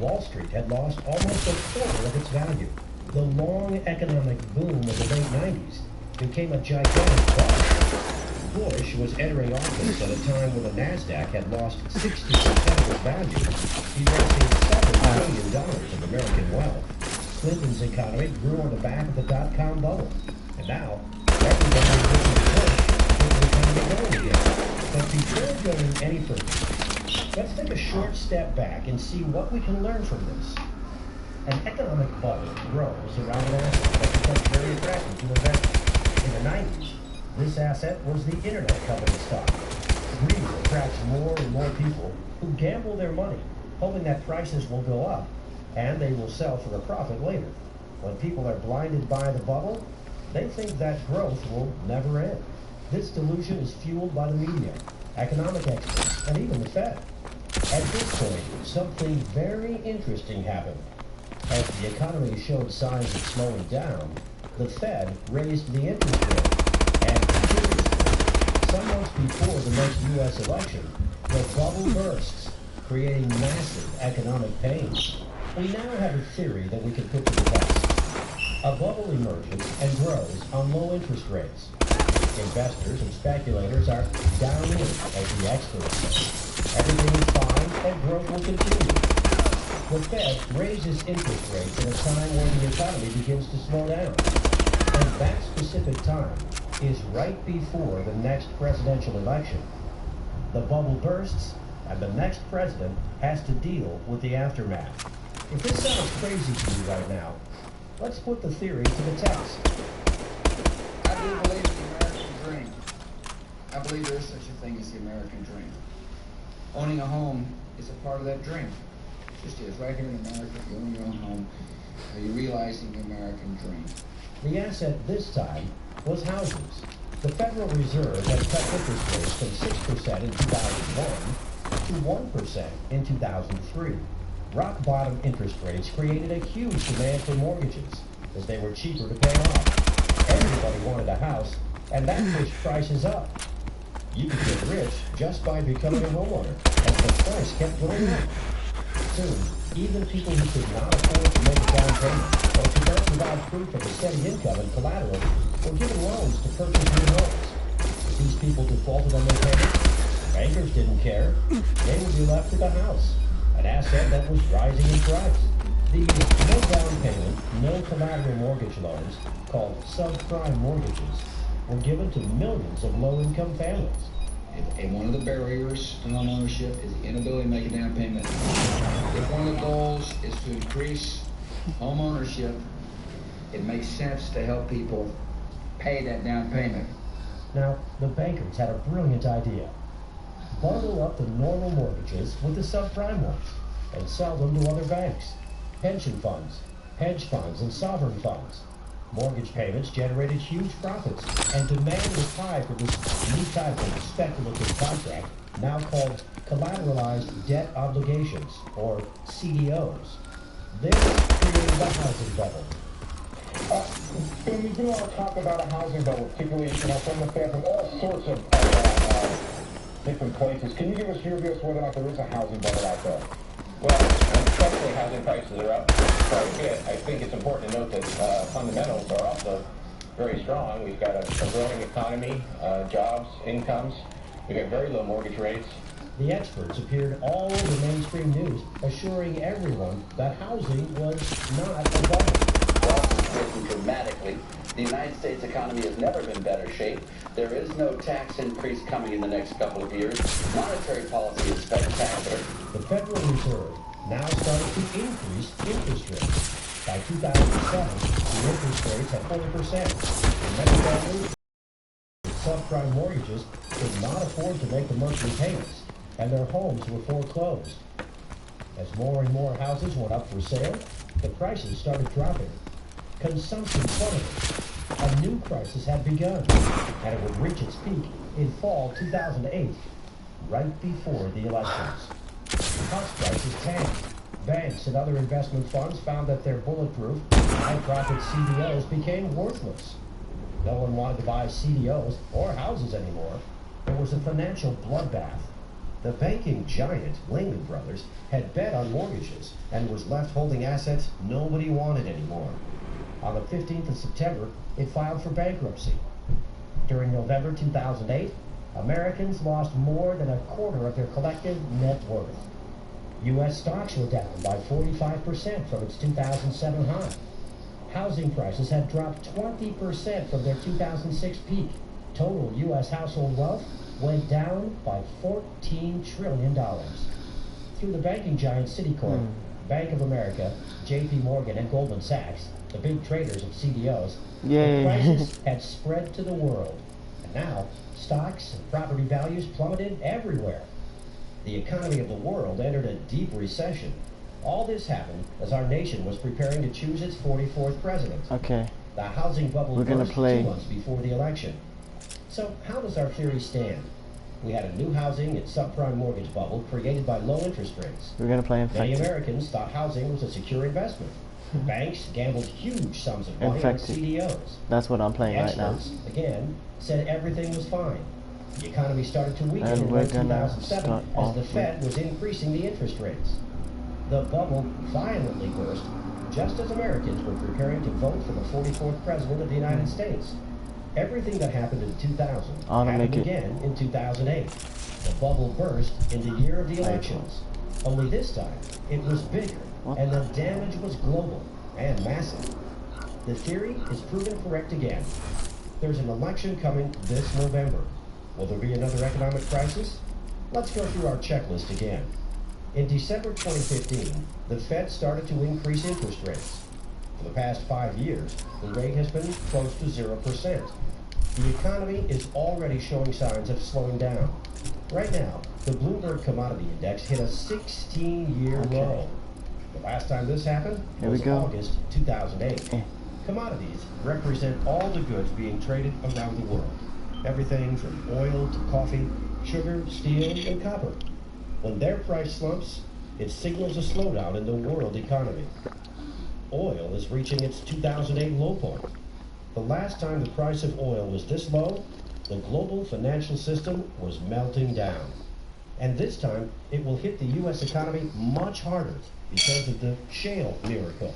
Wall Street had lost almost a quarter of its value. The long economic boom of the late 90s became a gigantic bust. Bush was entering office at a time when the NASDAQ had lost 60% of its value, erasing $7 trillion of American wealth. Clinton's economy grew on the back of the dot-com bubble. And now, everybody is looking to Bush to get the economy going again. But before going any further, let's take a short step back and see what we can learn from this. An economic bubble grows around an asset that becomes very attractive to investors. In the 90s, this asset was the internet company stock. Greed attracts more and more people who gamble their money, hoping that prices will go up and they will sell for a profit later. When people are blinded by the bubble, they think that growth will never end. This delusion is fueled by the media, economic experts, and even the Fed. At this point, something very interesting happened. As the economy showed signs of slowing down, the Fed raised the interest rate. And some months before the next U.S. election, the bubble bursts, creating massive economic pain. We now have a theory that we can put to the test. A bubble emerges and grows on low interest rates. Investors and speculators are down in, as the experts say. Everything is fine and growth will continue. The Fed raises interest rates at a time when the economy begins to slow down. And that specific time is right before the next presidential election. The bubble bursts, and the next president has to deal with the aftermath. If this sounds crazy to you right now, let's put the theory to the test. I do believe in the American dream. I believe there is such a thing as the American dream. Owning a home is a part of that dream. It just is. Right here in America, if you own your own home, you're realizing the American dream. The asset this time was houses. The Federal Reserve had cut interest rates from 6% in 2001 to 1% in 2003. Rock bottom interest rates created a huge demand for mortgages, as they were cheaper to pay off. Everybody wanted a house, and that pushed prices up. You could get rich just by becoming a homeowner, as the price kept going up. Soon, even people who could not afford to make a down payment or could not provide proof of a steady income and collateral were given loans to purchase new homes. If these people defaulted on their payments, bankers didn't care. They would be left with a house, an asset that was rising in price. These no down payment, no collateral mortgage loans, called subprime mortgages, were given to millions of low-income families. And one of the barriers to home ownership is the inability to make a down payment. If one of the goals is to increase home ownership, it makes sense to help people pay that down payment. Now, the bankers had a brilliant idea. Bundle up the normal mortgages with the subprime ones and sell them to other banks, pension funds, hedge funds, and sovereign funds. Mortgage payments generated huge profits, and demand was high for this new type of speculative contract, now called collateralized debt obligations, or CDOs. This created the housing bubble. When you do all talk about a housing bubble, particularly from the Fed, from all sorts of different places, can you give us your view as to whether or not there is a housing bubble out there? Well, unfortunately, housing prices are up quite a bit. I think it's important to note that fundamentals are also very strong. We've got a growing economy, jobs, incomes. We got very low mortgage rates. The experts appeared all over mainstream news, assuring everyone that housing was not a bubble. Wealth is increasing dramatically. The United States economy has never been in better shape. There is no tax increase coming in the next couple of years. Monetary policy is spectacular. The Federal Reserve now started to increase interest rates. By 2007, the interest rates at 40%. And many families with subprime mortgages could not afford to make the monthly payments, and their homes were foreclosed. As more and more houses went up for sale, the prices started dropping. Consumption plummeted. A new crisis had begun, and it would reach its peak in fall 2008, right before the elections. House prices tanked. Banks and other investment funds found that their bulletproof, high-profit CDOs became worthless. No one wanted to buy CDOs or houses anymore. It was a financial bloodbath. The banking giant, Lehman Brothers, had bet on mortgages and was left holding assets nobody wanted anymore. On the 15th of September, it filed for bankruptcy. During November 2008, Americans lost more than a quarter of their collective net worth. U.S. stocks were down by 45% from its 2007 high. Housing prices had dropped 20% from their 2006 peak. Total U.S. household wealth went down by $14 trillion. Through the banking giant Citicorp, Bank of America, J.P. Morgan, and Goldman Sachs, the big traders of CDOs, the crisis had spread to the world. And now, stocks and property values plummeted everywhere. The economy of the world entered a deep recession. All this happened as our nation was preparing to choose its 44th president. Okay. The housing bubble We're gonna burst play 2 months before the election. So how does our theory stand? We had a new housing and subprime mortgage bubble created by low interest rates. We're gonna play Many Infected. Americans thought housing was a secure investment. Banks gambled huge sums of money on Infected. CDOs. That's what I'm playing right now. Experts, again, said everything was fine. The economy started to weaken And in we're late gonna 2007 start as off the with- Fed was increasing the interest rates. The bubble violently burst just as Americans were preparing to vote for the 44th president of the United States. Everything that happened in 2000 happened again in 2008. The bubble burst in the year of the elections. Only this time, it was bigger, and the damage was global and massive. The theory is proven correct again. There's an election coming this November. Will there be another economic crisis? Let's go through our checklist again. In December 2015, the Fed started to increase interest rates. For the past 5 years, the rate has been close to 0%. The economy is already showing signs of slowing down. Right now, the Bloomberg Commodity Index hit a 16-year low. The last time this happened was August 2008. Commodities represent all the goods being traded around the world. Everything from oil to coffee, sugar, steel, and copper. When their price slumps, it signals a slowdown in the world economy. Oil is reaching its 2008 low point. The last time the price of oil was this low, the global financial system was melting down. And this time, it will hit the U.S. economy much harder because of the shale miracle.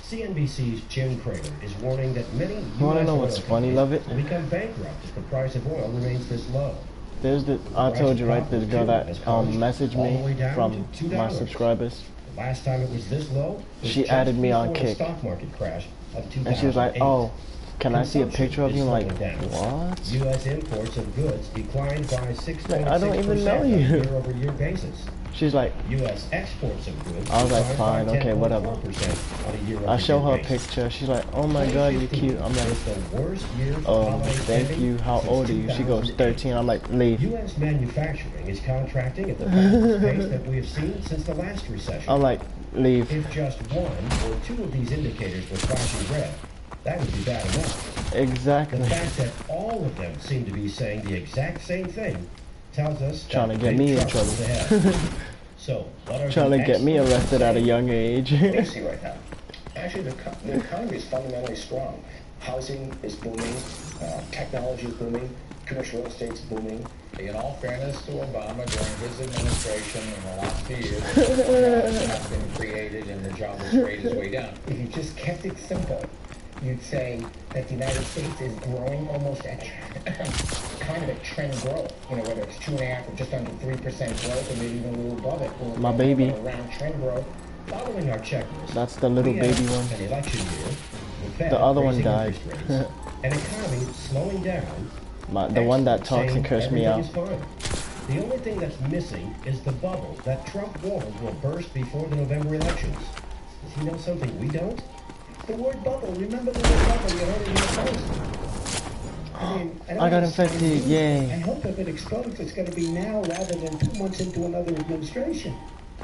CNBC's Jim Cramer is warning that many U.S. You wanna know oil what's funny, companies love it? will become bankrupt if the price of oil remains this low. There's the I told you right, the girl that messaged me from my subscribers. The last time it was this low, was She just added me on before the Kick. stock market crash of 2008. And she was like, "Oh, can I see a picture of you?" I'm like, Consumption is slowing "What?" down. U.S. imports of goods declined by 6.6% Like, I don't even know on a you. year-over-year basis. She's like, U.S. exports of goods I was like, declined fine, by okay, whatever. 10.4% on a year-over-year I show her a basis. picture. She's like, "Oh my God, you're cute." I'm like, The worst year for holiday thank spending you. How since old are you? She goes 13. I'm like, leave. U.S. manufacturing is contracting at the fastest pace that we have seen since the last recession. I'm like, leave. If just one or two of these indicators were flashing red, that would be bad enough. Exactly. The fact that all of them seem to be saying the exact same thing tells us Trying that to get big me in trouble is trouble. ahead. So, what are Trying the to get me experts arrested at a young age. What do you see right now? Actually, the economy is fundamentally strong. Housing is booming, technology is booming, commercial real estate is booming. In all fairness to Obama, during his administration in the last few years, jobs have been created and the jobless rate is way down. If you just kept it simple, you'd say that the United States is growing almost at kind of a trend growth. You know, whether it's 2.5 or just under 3% growth, or maybe even a little above it. My baby. Around trend growth. Following our checklist. That's the little baby one. An election year. The other one died. An economy slowing down. The one that talks and cursed me out. The only thing that's missing is the bubble that Trump warned will burst before the November elections. Does he know something we don't? The word bubble, remember the word bubble you heard in your post? I mean, I got infected, yay. I hope if it explodes, it's going to be now rather than 2 months into another administration.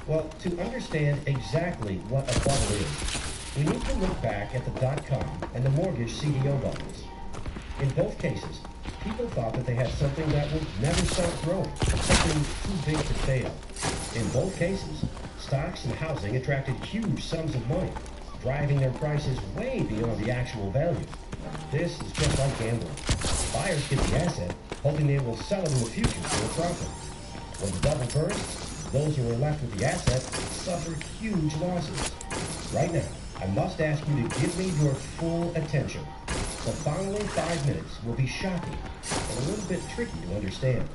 Well, to understand exactly what a bubble is, we need to look back at the .com and the mortgage CDO bubbles. In both cases, people thought that they had something that would never stop growing, something too big to fail. In both cases, stocks and housing attracted huge sums of money, driving their prices way beyond the actual value. This is just like gambling. Buyers get the asset, hoping they will sell it in the future for a profit. When the bubble bursts, those who are left with the asset suffer huge losses. Right now, I must ask you to give me your full attention. The following 5 minutes will be shocking and a little bit tricky to understand.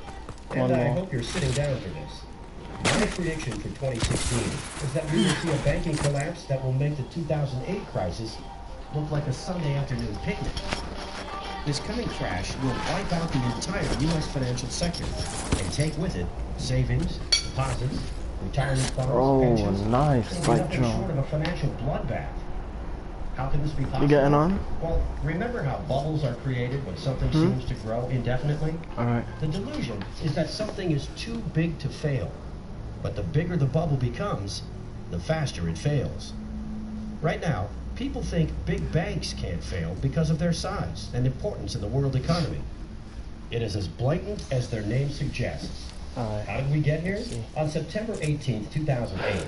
And I hope you're sitting down for this. My prediction for 2016 is that we will see a banking collapse that will make the 2008 crisis look like a Sunday afternoon picnic. This coming crash will wipe out the entire U.S. financial sector and take with it savings, deposits, retirement funds, pensions. Nice, nothing short of a financial bloodbath. How can this be possible? You getting on? Well, remember how bubbles are created when something seems to grow indefinitely? Alright. The delusion is that something is too big to fail. But the bigger the bubble becomes, the faster it fails. Right now, people think big banks can't fail because of their size and importance in the world economy. It is as blatant as their name suggests. How did we get here? On September 18, 2008,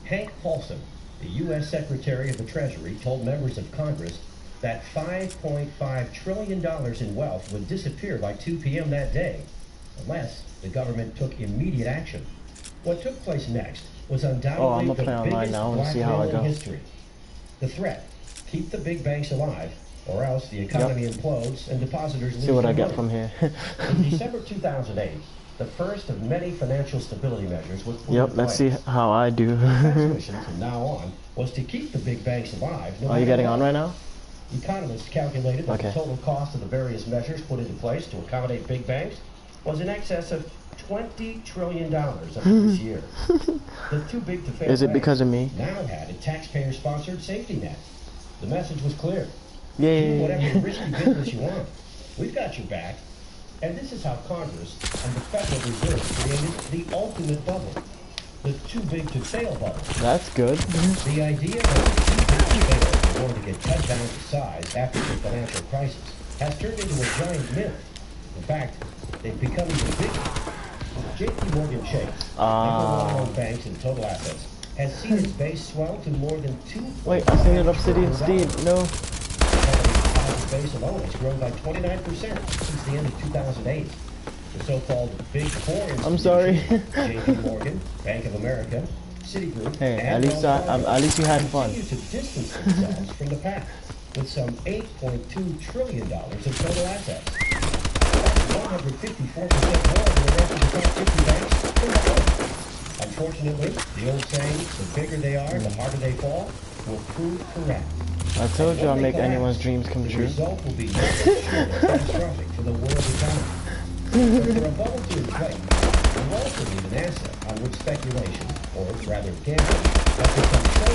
Hank Paulson, the U.S. Secretary of the Treasury, told members of Congress that $5.5 trillion in wealth would disappear by 2 p.m. that day, unless the government took immediate action. What took place next was undoubtedly the biggest black hole in history. The threat: keep the big banks alive, or else the economy implodes and depositors lose See what their I get money. from here. In December 2008, the first of many financial stability measures was put in place. Let's see how I do. The transmission from now on was to keep the big banks alive. Are you getting on right now? Economists calculated that the total cost of the various measures put into place to accommodate big banks was in excess of $20 trillion up to this year. The too big to fail Is it because of me? now had a taxpayer-sponsored safety net. The message was clear. Yay. Do whatever risky business you want. We've got your back. And this is how Congress and the Federal Reserve created the ultimate bubble. The too big to fail bubble. That's good. The idea that the too big to fail in order to get cut down to size after the financial crisis has turned into a giant myth. In fact, they've become even bigger. J.P. Morgan Chase, number one banks in total assets, has seen its base swell to more than 2. Wait, I seen it Obsidian Steed. No. The base alone has grown by 29% since the end of 2008. The so-called Big Four I'm sorry. J.P. Morgan, Bank of America, Citigroup, Hey, and at least you had fun. continue to distance themselves from the pack with some $8.2 trillion in total assets. That's 154% more than the rest of the top 50 banks combined. Unfortunately, the old saying, the bigger they are, the harder they fall, will prove correct. I told you I'll make anyone's dreams come true. The result will be catastrophic for the world economy. But for a bubble to inflate, you also need an asset on which speculation, or rather gambling, has become so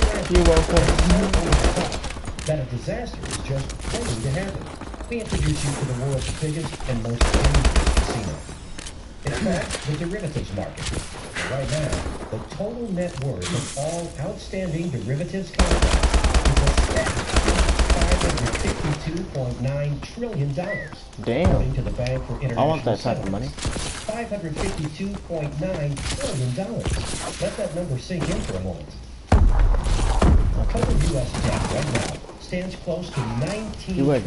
rampant that a disaster is just waiting to happen. We introduce you to the world's biggest and most dangerous casino. In fact, the derivatives market. Right now, the total net worth of all outstanding derivatives contracts $552.9 trillion. Damn. According to the Bank for International I want that type of money. $552.9 trillion. Let that number sink in for a moment. Total U.S. debt right now stands close to $19 trillion.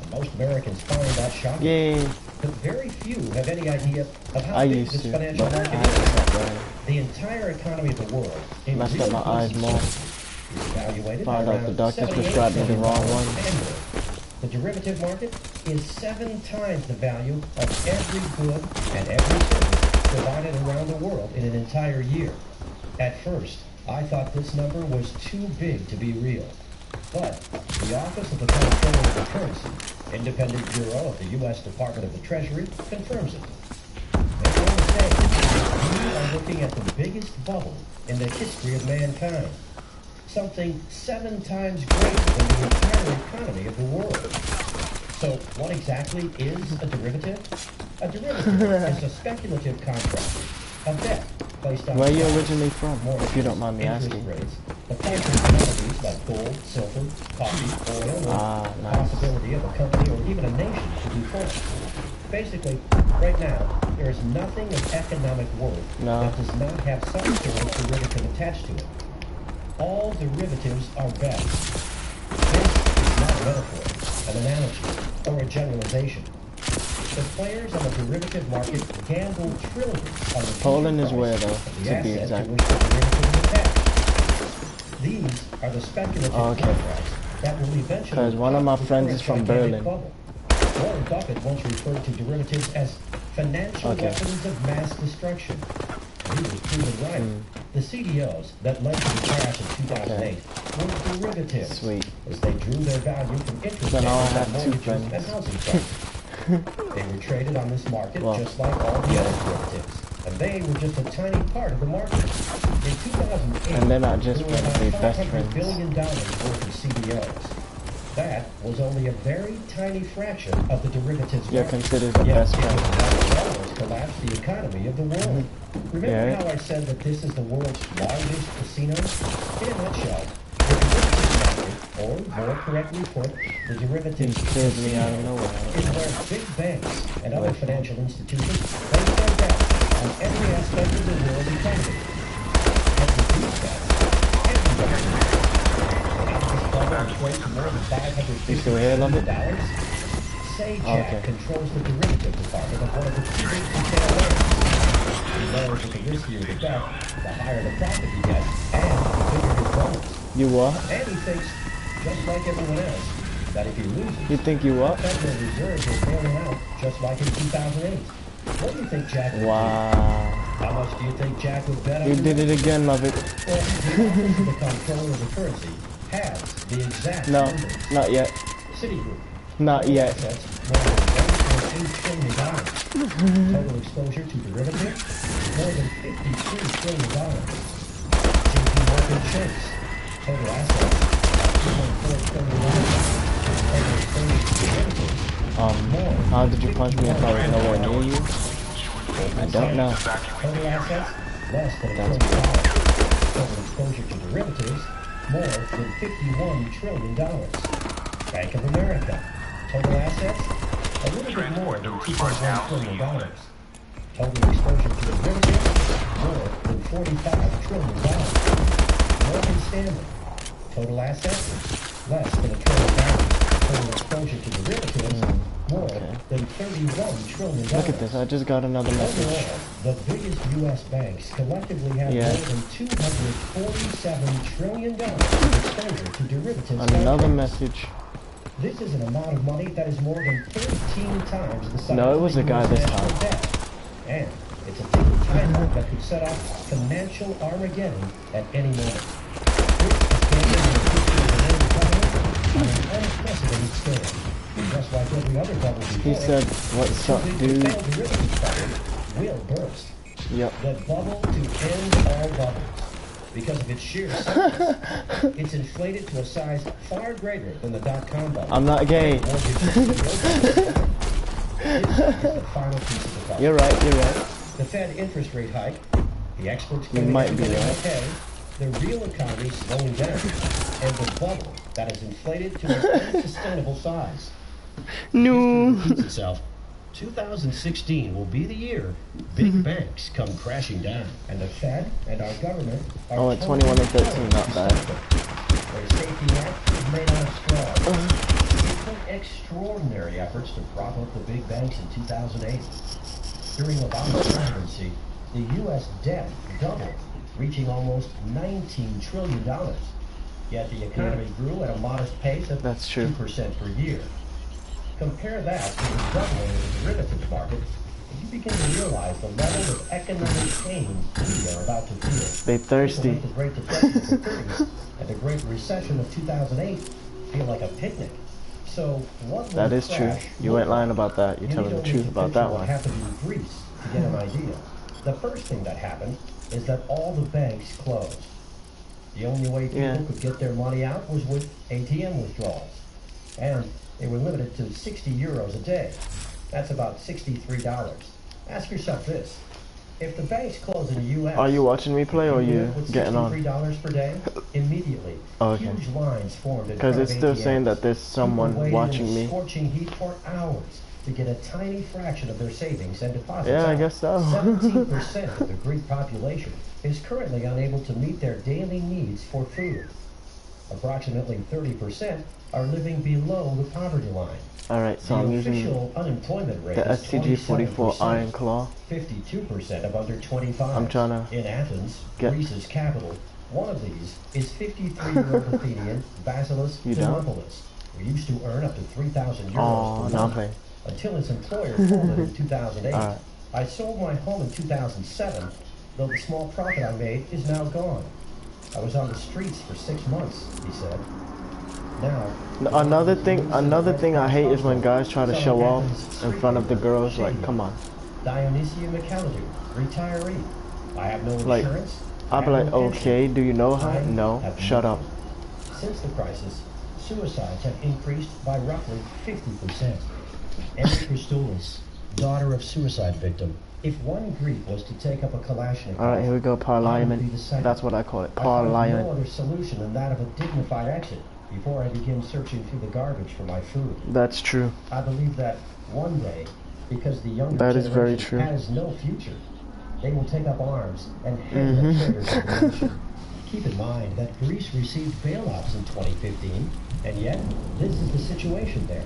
And most Americans find that shocking. Yay. But very few have any idea of how I big used this to, financial but market I is. had to stop The entire economy of the world, in messed real up my eyes more. is evaluated Found at out the around doctors $78 prescribed me the billion wrong one. annually. The derivative market is 7 times the value of every good and every service provided around the world in an entire year. At first, I thought this number was too big to be real. But the Office of the Comptroller of the Currency, independent bureau of the U.S. Department of the Treasury, confirms it. They go on to say, we are looking at the biggest bubble in the history of mankind. Something 7 times greater than the entire economy of the world. So what exactly is a derivative? A derivative is a speculative contract, a bet placed on Where are you originally from, if you don't mind me asking? rates, the price of commodities like gold, silver, coffee, oil, or the possibility of a company or even a nation to default. Basically, right now, there is nothing of economic worth that does not have some sort of derivative attached to it. All derivatives are bets. This is not a metaphor, an analogy, or a generalization. The players on the derivative market gamble trillions on the Poland is where, though, the to be asset exact. to which the derivative is attached. These are the speculative contracts that will eventually Because one of my friends is from Berlin. Warren Buffett once referred to derivatives as financial weapons of mass destruction. And he was proven right. The CDOs that led to the crash in 2008 were derivatives as they drew their value from interest rates on mortgages and housing prices. They were traded on this market just like all the other derivatives. And they were just a tiny part of the market. In 2008, And they're not just there were friends, about they're best $500 friends. billion worth of CDOs. That was only a very tiny fraction of the derivatives You're market. considered the best friend. Almost collapsed the economy of the world. Remember how I said that this is the world's largest casino? In a nutshell, the derivatives market, or more correctly put, the derivatives casino, is where big banks and other financial institutions place their bets on every aspect of the world economy. And with these bets, everybody You still here, Lumber? Jack controls the derivative department of one of the two big retail banks. He knows that the riskier the bet, the higher the profit you get, and the bigger his bonus. You what? And he thinks, just like everyone else, that if he loses, You think you what? the Federal Reserve will bail him out, just like in 2008. What do you think Jack would do? How much do you think Jack would bet on? You did it again, love it. Well, the Office of the Comptroller of the Currency has the exact numbers. Not yet. Citigroup. Not yet. Assets more than $1.8 trillion. Total exposure to derivatives, more than $53 trillion. JP Morgan Chase. Total assets, $2.4 trillion. Total exposure to derivatives. How did you punch me if I was nowhere near you? I don't know. Total assets, less than $1 trillion. Total exposure to derivatives, more than $51 trillion. Bank of America. Total assets, a little bit more than $2.1 trillion. Total exposure to derivatives, more than $45 trillion. Morgan Stanley. Total assets, less than $1 trillion. Total exposure to derivatives, more than $31 trillion. Look at this, I just got another message. Overall, the biggest U.S. banks collectively have more than $247 trillion in exposure to derivatives. Another message. This is an amount of money that is more than 13 times the size No, it was of a guy the this national time. debt. And it's a ticking time bomb that could set off financial Armageddon at any moment. This is gambling in the future of the world economy on an unprecedented scale. Just like every other bubble before, He said, what's up, dude? the derivatives bubble will burst. Yep. The bubble to end all bubbles. Because of its sheer size, it's inflated to a size far greater than the dot-com bubble. I'm not gay. This is the final piece of the puzzle. You're right, you're right. The Fed interest rate hike, the experts You might be right. okay, the real economy slowing down, and the bubble that is inflated to an unsustainable size. No. History repeats itself. 2016 will be the year big banks come crashing down, and the Fed and our government are at 21 and 13, not bad. Their safety net is made out of straw. It took extraordinary efforts to prop up the big banks in 2008. During Obama's presidency, the U.S. debt doubled, reaching almost $19 trillion. Yet the economy grew at a modest pace of 2% per year. Compare that to the doubling of the derivatives market, and you begin to realize the level of economic pain we are about to feel. They thirsty. The Great Depression of the 30s and the Great Recession of 2008 feel like a picnic. So what that is true. You ain't lying about that. You're telling the truth about that one. Happened in Greece to get an idea. The first thing that happened is that all the banks closed. The only way people could get their money out was with ATM withdrawals. And they were limited to 60 euros a day. That's about $63. Ask yourself this. If the banks close in the U.S. Are you watching me play or are you getting on? $63 per day, immediately, huge lines formed. Because it's still saying that there's someone watching me. Scorching heat for hours to get a tiny fraction of their savings and deposits. Yeah, I guess so. 17% of the Greek population is currently unable to meet their daily needs for food. Approximately 30% are living below the poverty line. Alright, so I'm using unemployment rate the STG-44 Iron Claw. 52% of under 25. I'm trying to in Athens, Greece's capital. One of these is 53-year-old Athenian Vasilis Dimopoulos, who used to earn up to 3,000 euros per month until his employer folded in 2008. I sold my home in 2007, though the small profit I made is now gone. I was on the streets for 6 months, he said. Now, another thing I hate is when guys try to show off in front of the girls. Like, come on. Dionysia McAllister, retiree. I have no insurance. I'll be like, okay, do you know her? No, shut up. Since the crisis, suicides have increased by roughly 50%. Emma Christoulis, daughter of suicide victim. If one Greek was to take up a Kalashnikov, alright, here we go, parliament. That's what I call it, parliament. I find no other solution than that of a dignified exit before I begin searching through the garbage for my food. That's true. I believe that one day, because the younger generation has no future, they will take up arms and hand the traitors of the nation. Keep in mind that Greece received bailouts in 2015, and yet this is the situation there.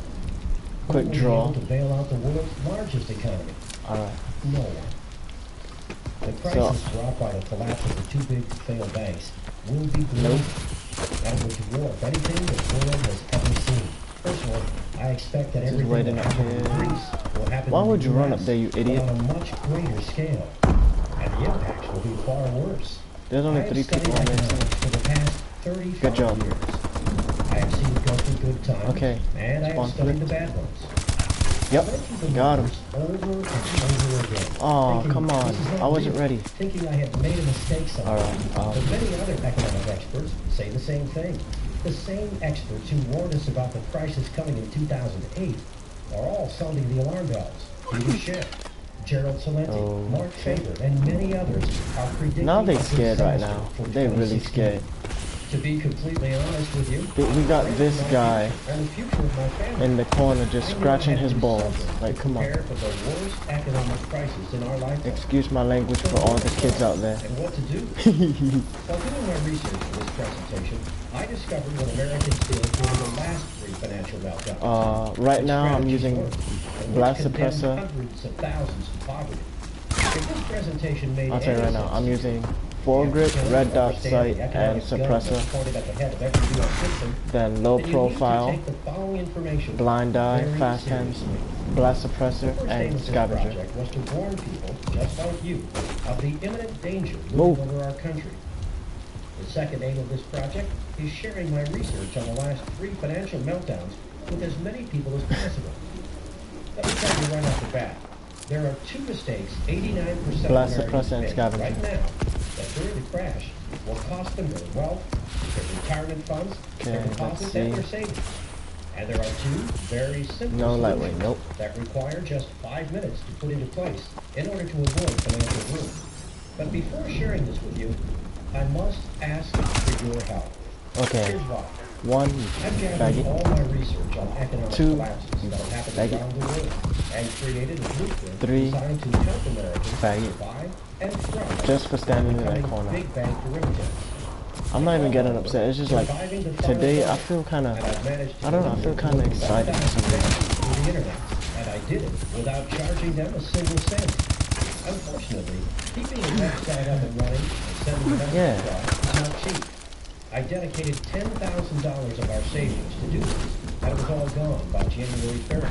Quick draw. To bail out the world's largest economy. Alright. No one. The crisis brought by the collapse of the two big failed banks will be global. And will dwarf anything the world has ever seen. Personally, I expect that everything that happened in Greece will happen Why would you run up there, you idiot? On a much greater scale. And the impacts will be far worse. There's only 3 people on this. For the past 35 Good job. years. I have seen it go through good times. Okay. And I have studied the bad ones. Yep, got him. Oh, come on. I wasn't ready. Thinking I had made a mistake somewhere. But many other economic experts say the same thing. The same experts who warned us about the crisis coming in 2008 are all sounding the alarm bells. Peter Schiff, Gerald Salenti, Mark Faber, and many others are predicting. Now they're scared right now. They're really scared. To be completely honest with you, we got this guy in the corner just scratching his balls. Like, come on. Excuse my language for all the kids out there. And what to do? While doing my research for this presentation, I discovered what Americans did during the last 3 financial meltdowns. Right now I'm using blast suppressor. Hundreds of thousands to poverty. If this presentation made I'll tell you right now, I'm using foregrip, red dot sight, and suppressor. Then low profile, blind eye, fast hands, blast suppressor, and scavenger. Was to warn people, just like you, of the imminent danger looming over our country. The second aim of this project is sharing my research on the last 3 financial meltdowns with as many people as possible. Let me tell you right off the bat, there are 2 mistakes 89% blast of suppressor and scavenger. Right now, that during the crash will cost them their wealth, their retirement funds, their deposits, and their savings. And there are 2 very simple solutions that require just 5 minutes to put into place in order to avoid financial ruin. But before sharing this with you, I must ask for your help. Okay. Here's why. 1, I've gathered baggy. all my research on economic 2, collapses that have happened baggy. around the world and created a blueprint 3, designed to help Americans baggy. survive and thrive. Just for standing in that corner. Big bank derivatives. I'm not even getting upset. It's just like today I feel kind of, I don't know, I feel kind of excited for some reason. Through the internet, and I did it without charging them a single cent. Unfortunately, keeping a website up and running and sending messages out is not cheap. I dedicated $10,000 of our savings to do this, and it was all gone by January 3rd.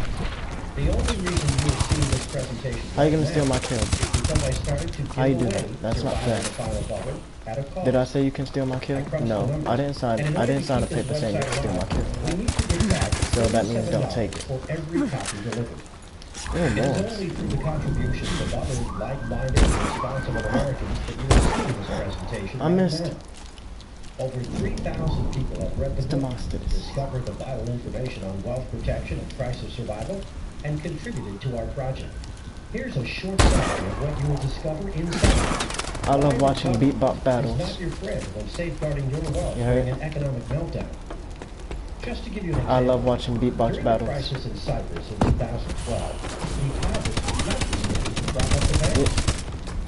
The only reason you are seeing this presentation how you gonna steal my kill? because I started to How you do that? That's not fair. Did I say you can steal my kill? No, I didn't sign a paper saying you can steal my kill. So that means don't take it. For every copy delivered. Oh, It is Lord. only through the contributions of other like-minded and responsible Americans that you will see this presentation. I missed. Over 3,000 people have read the book, Demosthenes. discovered the vital information on wealth protection and crisis survival, and contributed to our project. Here's a short summary of what you will discover inside. I love watching beatbox battles. It's not your friend when safeguarding your wealth You heard? during an economic meltdown. Just to give you an I example, love watching beatbox during battles. the crisis in Cyprus in 2012, deposits left the city to prop up the banks.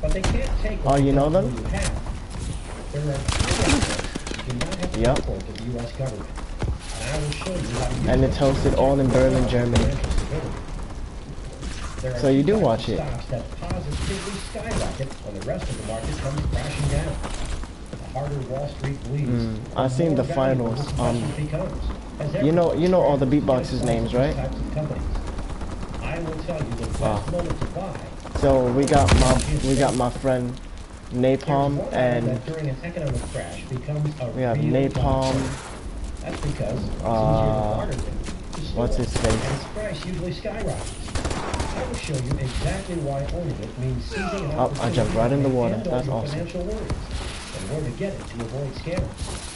But they can't take Oh, you know them? you have. There are two aspects you do not have to Yep. report to the U.S. government. And I will show you how to use And it's hosted all in Berlin, Germany. There are So you do two types watch of it. stocks that positively skyrocket when the rest of the market comes crashing down. The harder Wall Street bleeds, I the seen more the valuable finals. this investment becomes, as You know all the everyone beatboxers' names, right? types of companies. I will tell you the best moment to buy. So we got my friend Napalm, and that during an economic crash becomes a we have real Napalm. That's because it's easier to barter them, to store, What's his face? and its price usually skyrockets. I will show you exactly why owning it means seizing an Oh, I jumped right in the water. and That's your awesome. financial worries, and where to get it to avoid scammers.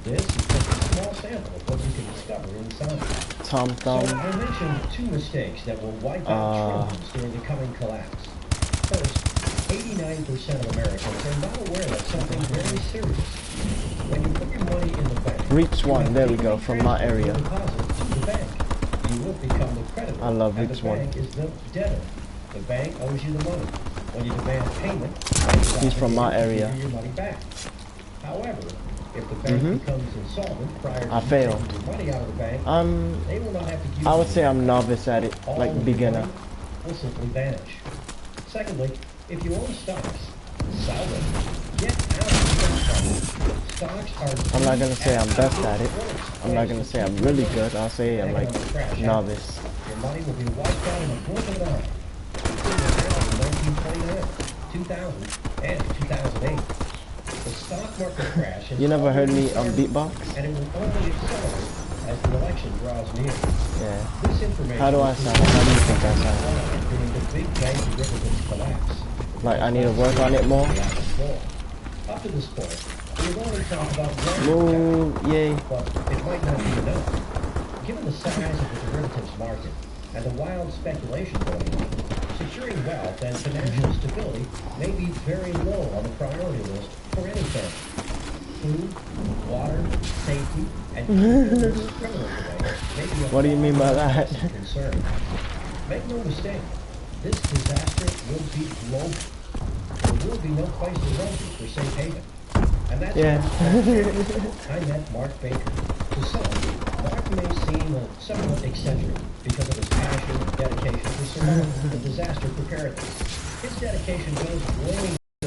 This is just a small sample of what you can discover inside. Tom Thumb. So I mentioned two mistakes that will wipe out trillions during the coming collapse. First, 89% of Americans are not aware of something very serious. When you put your money in the bank, Reach One. There we go. From my area. deposit to the bank. You will become the creditor. I love and Reach the One. bank is the debtor. The bank owes you the money. When you demand payment, He's from my area. give you your money back. However, if the bank becomes insolvent prior to I failed. taking your money out of the bank, they will not have to use I would say I'm novice at it, all like of your beginner. money will simply vanish. Secondly, if you own stocks, sell them. Get out of the stock market. Stocks are I'm not gonna say I'm best at it. I'm not gonna say I'm really good. I'll say I'm like novice. Your money will be wiped out in a blink of an eye. In 1929, 2000, and 2008. The stock market crash has You never heard me already beatbox? started, and it will only accelerate as the election draws near. Yeah. This information How do I sound? How do you think I sound? during the big bank derivatives collapse. Like I need to work on it more? Up to this point, we've only talked about Ooh, yay. but it might not be enough. Given the size of the derivatives market and the wild speculation going on, securing wealth and financial stability may be very low on the priority list for any family. Food, water, safety, and criminal surveillance may be a What do you mean by that? concern. Make no mistake, this disaster will be global. There will be no place to run to for safe haven. And that's why I met Mark Baker. To some, Mark may seem somewhat eccentric because of his passion and dedication for survival and disaster preparedness. His dedication goes way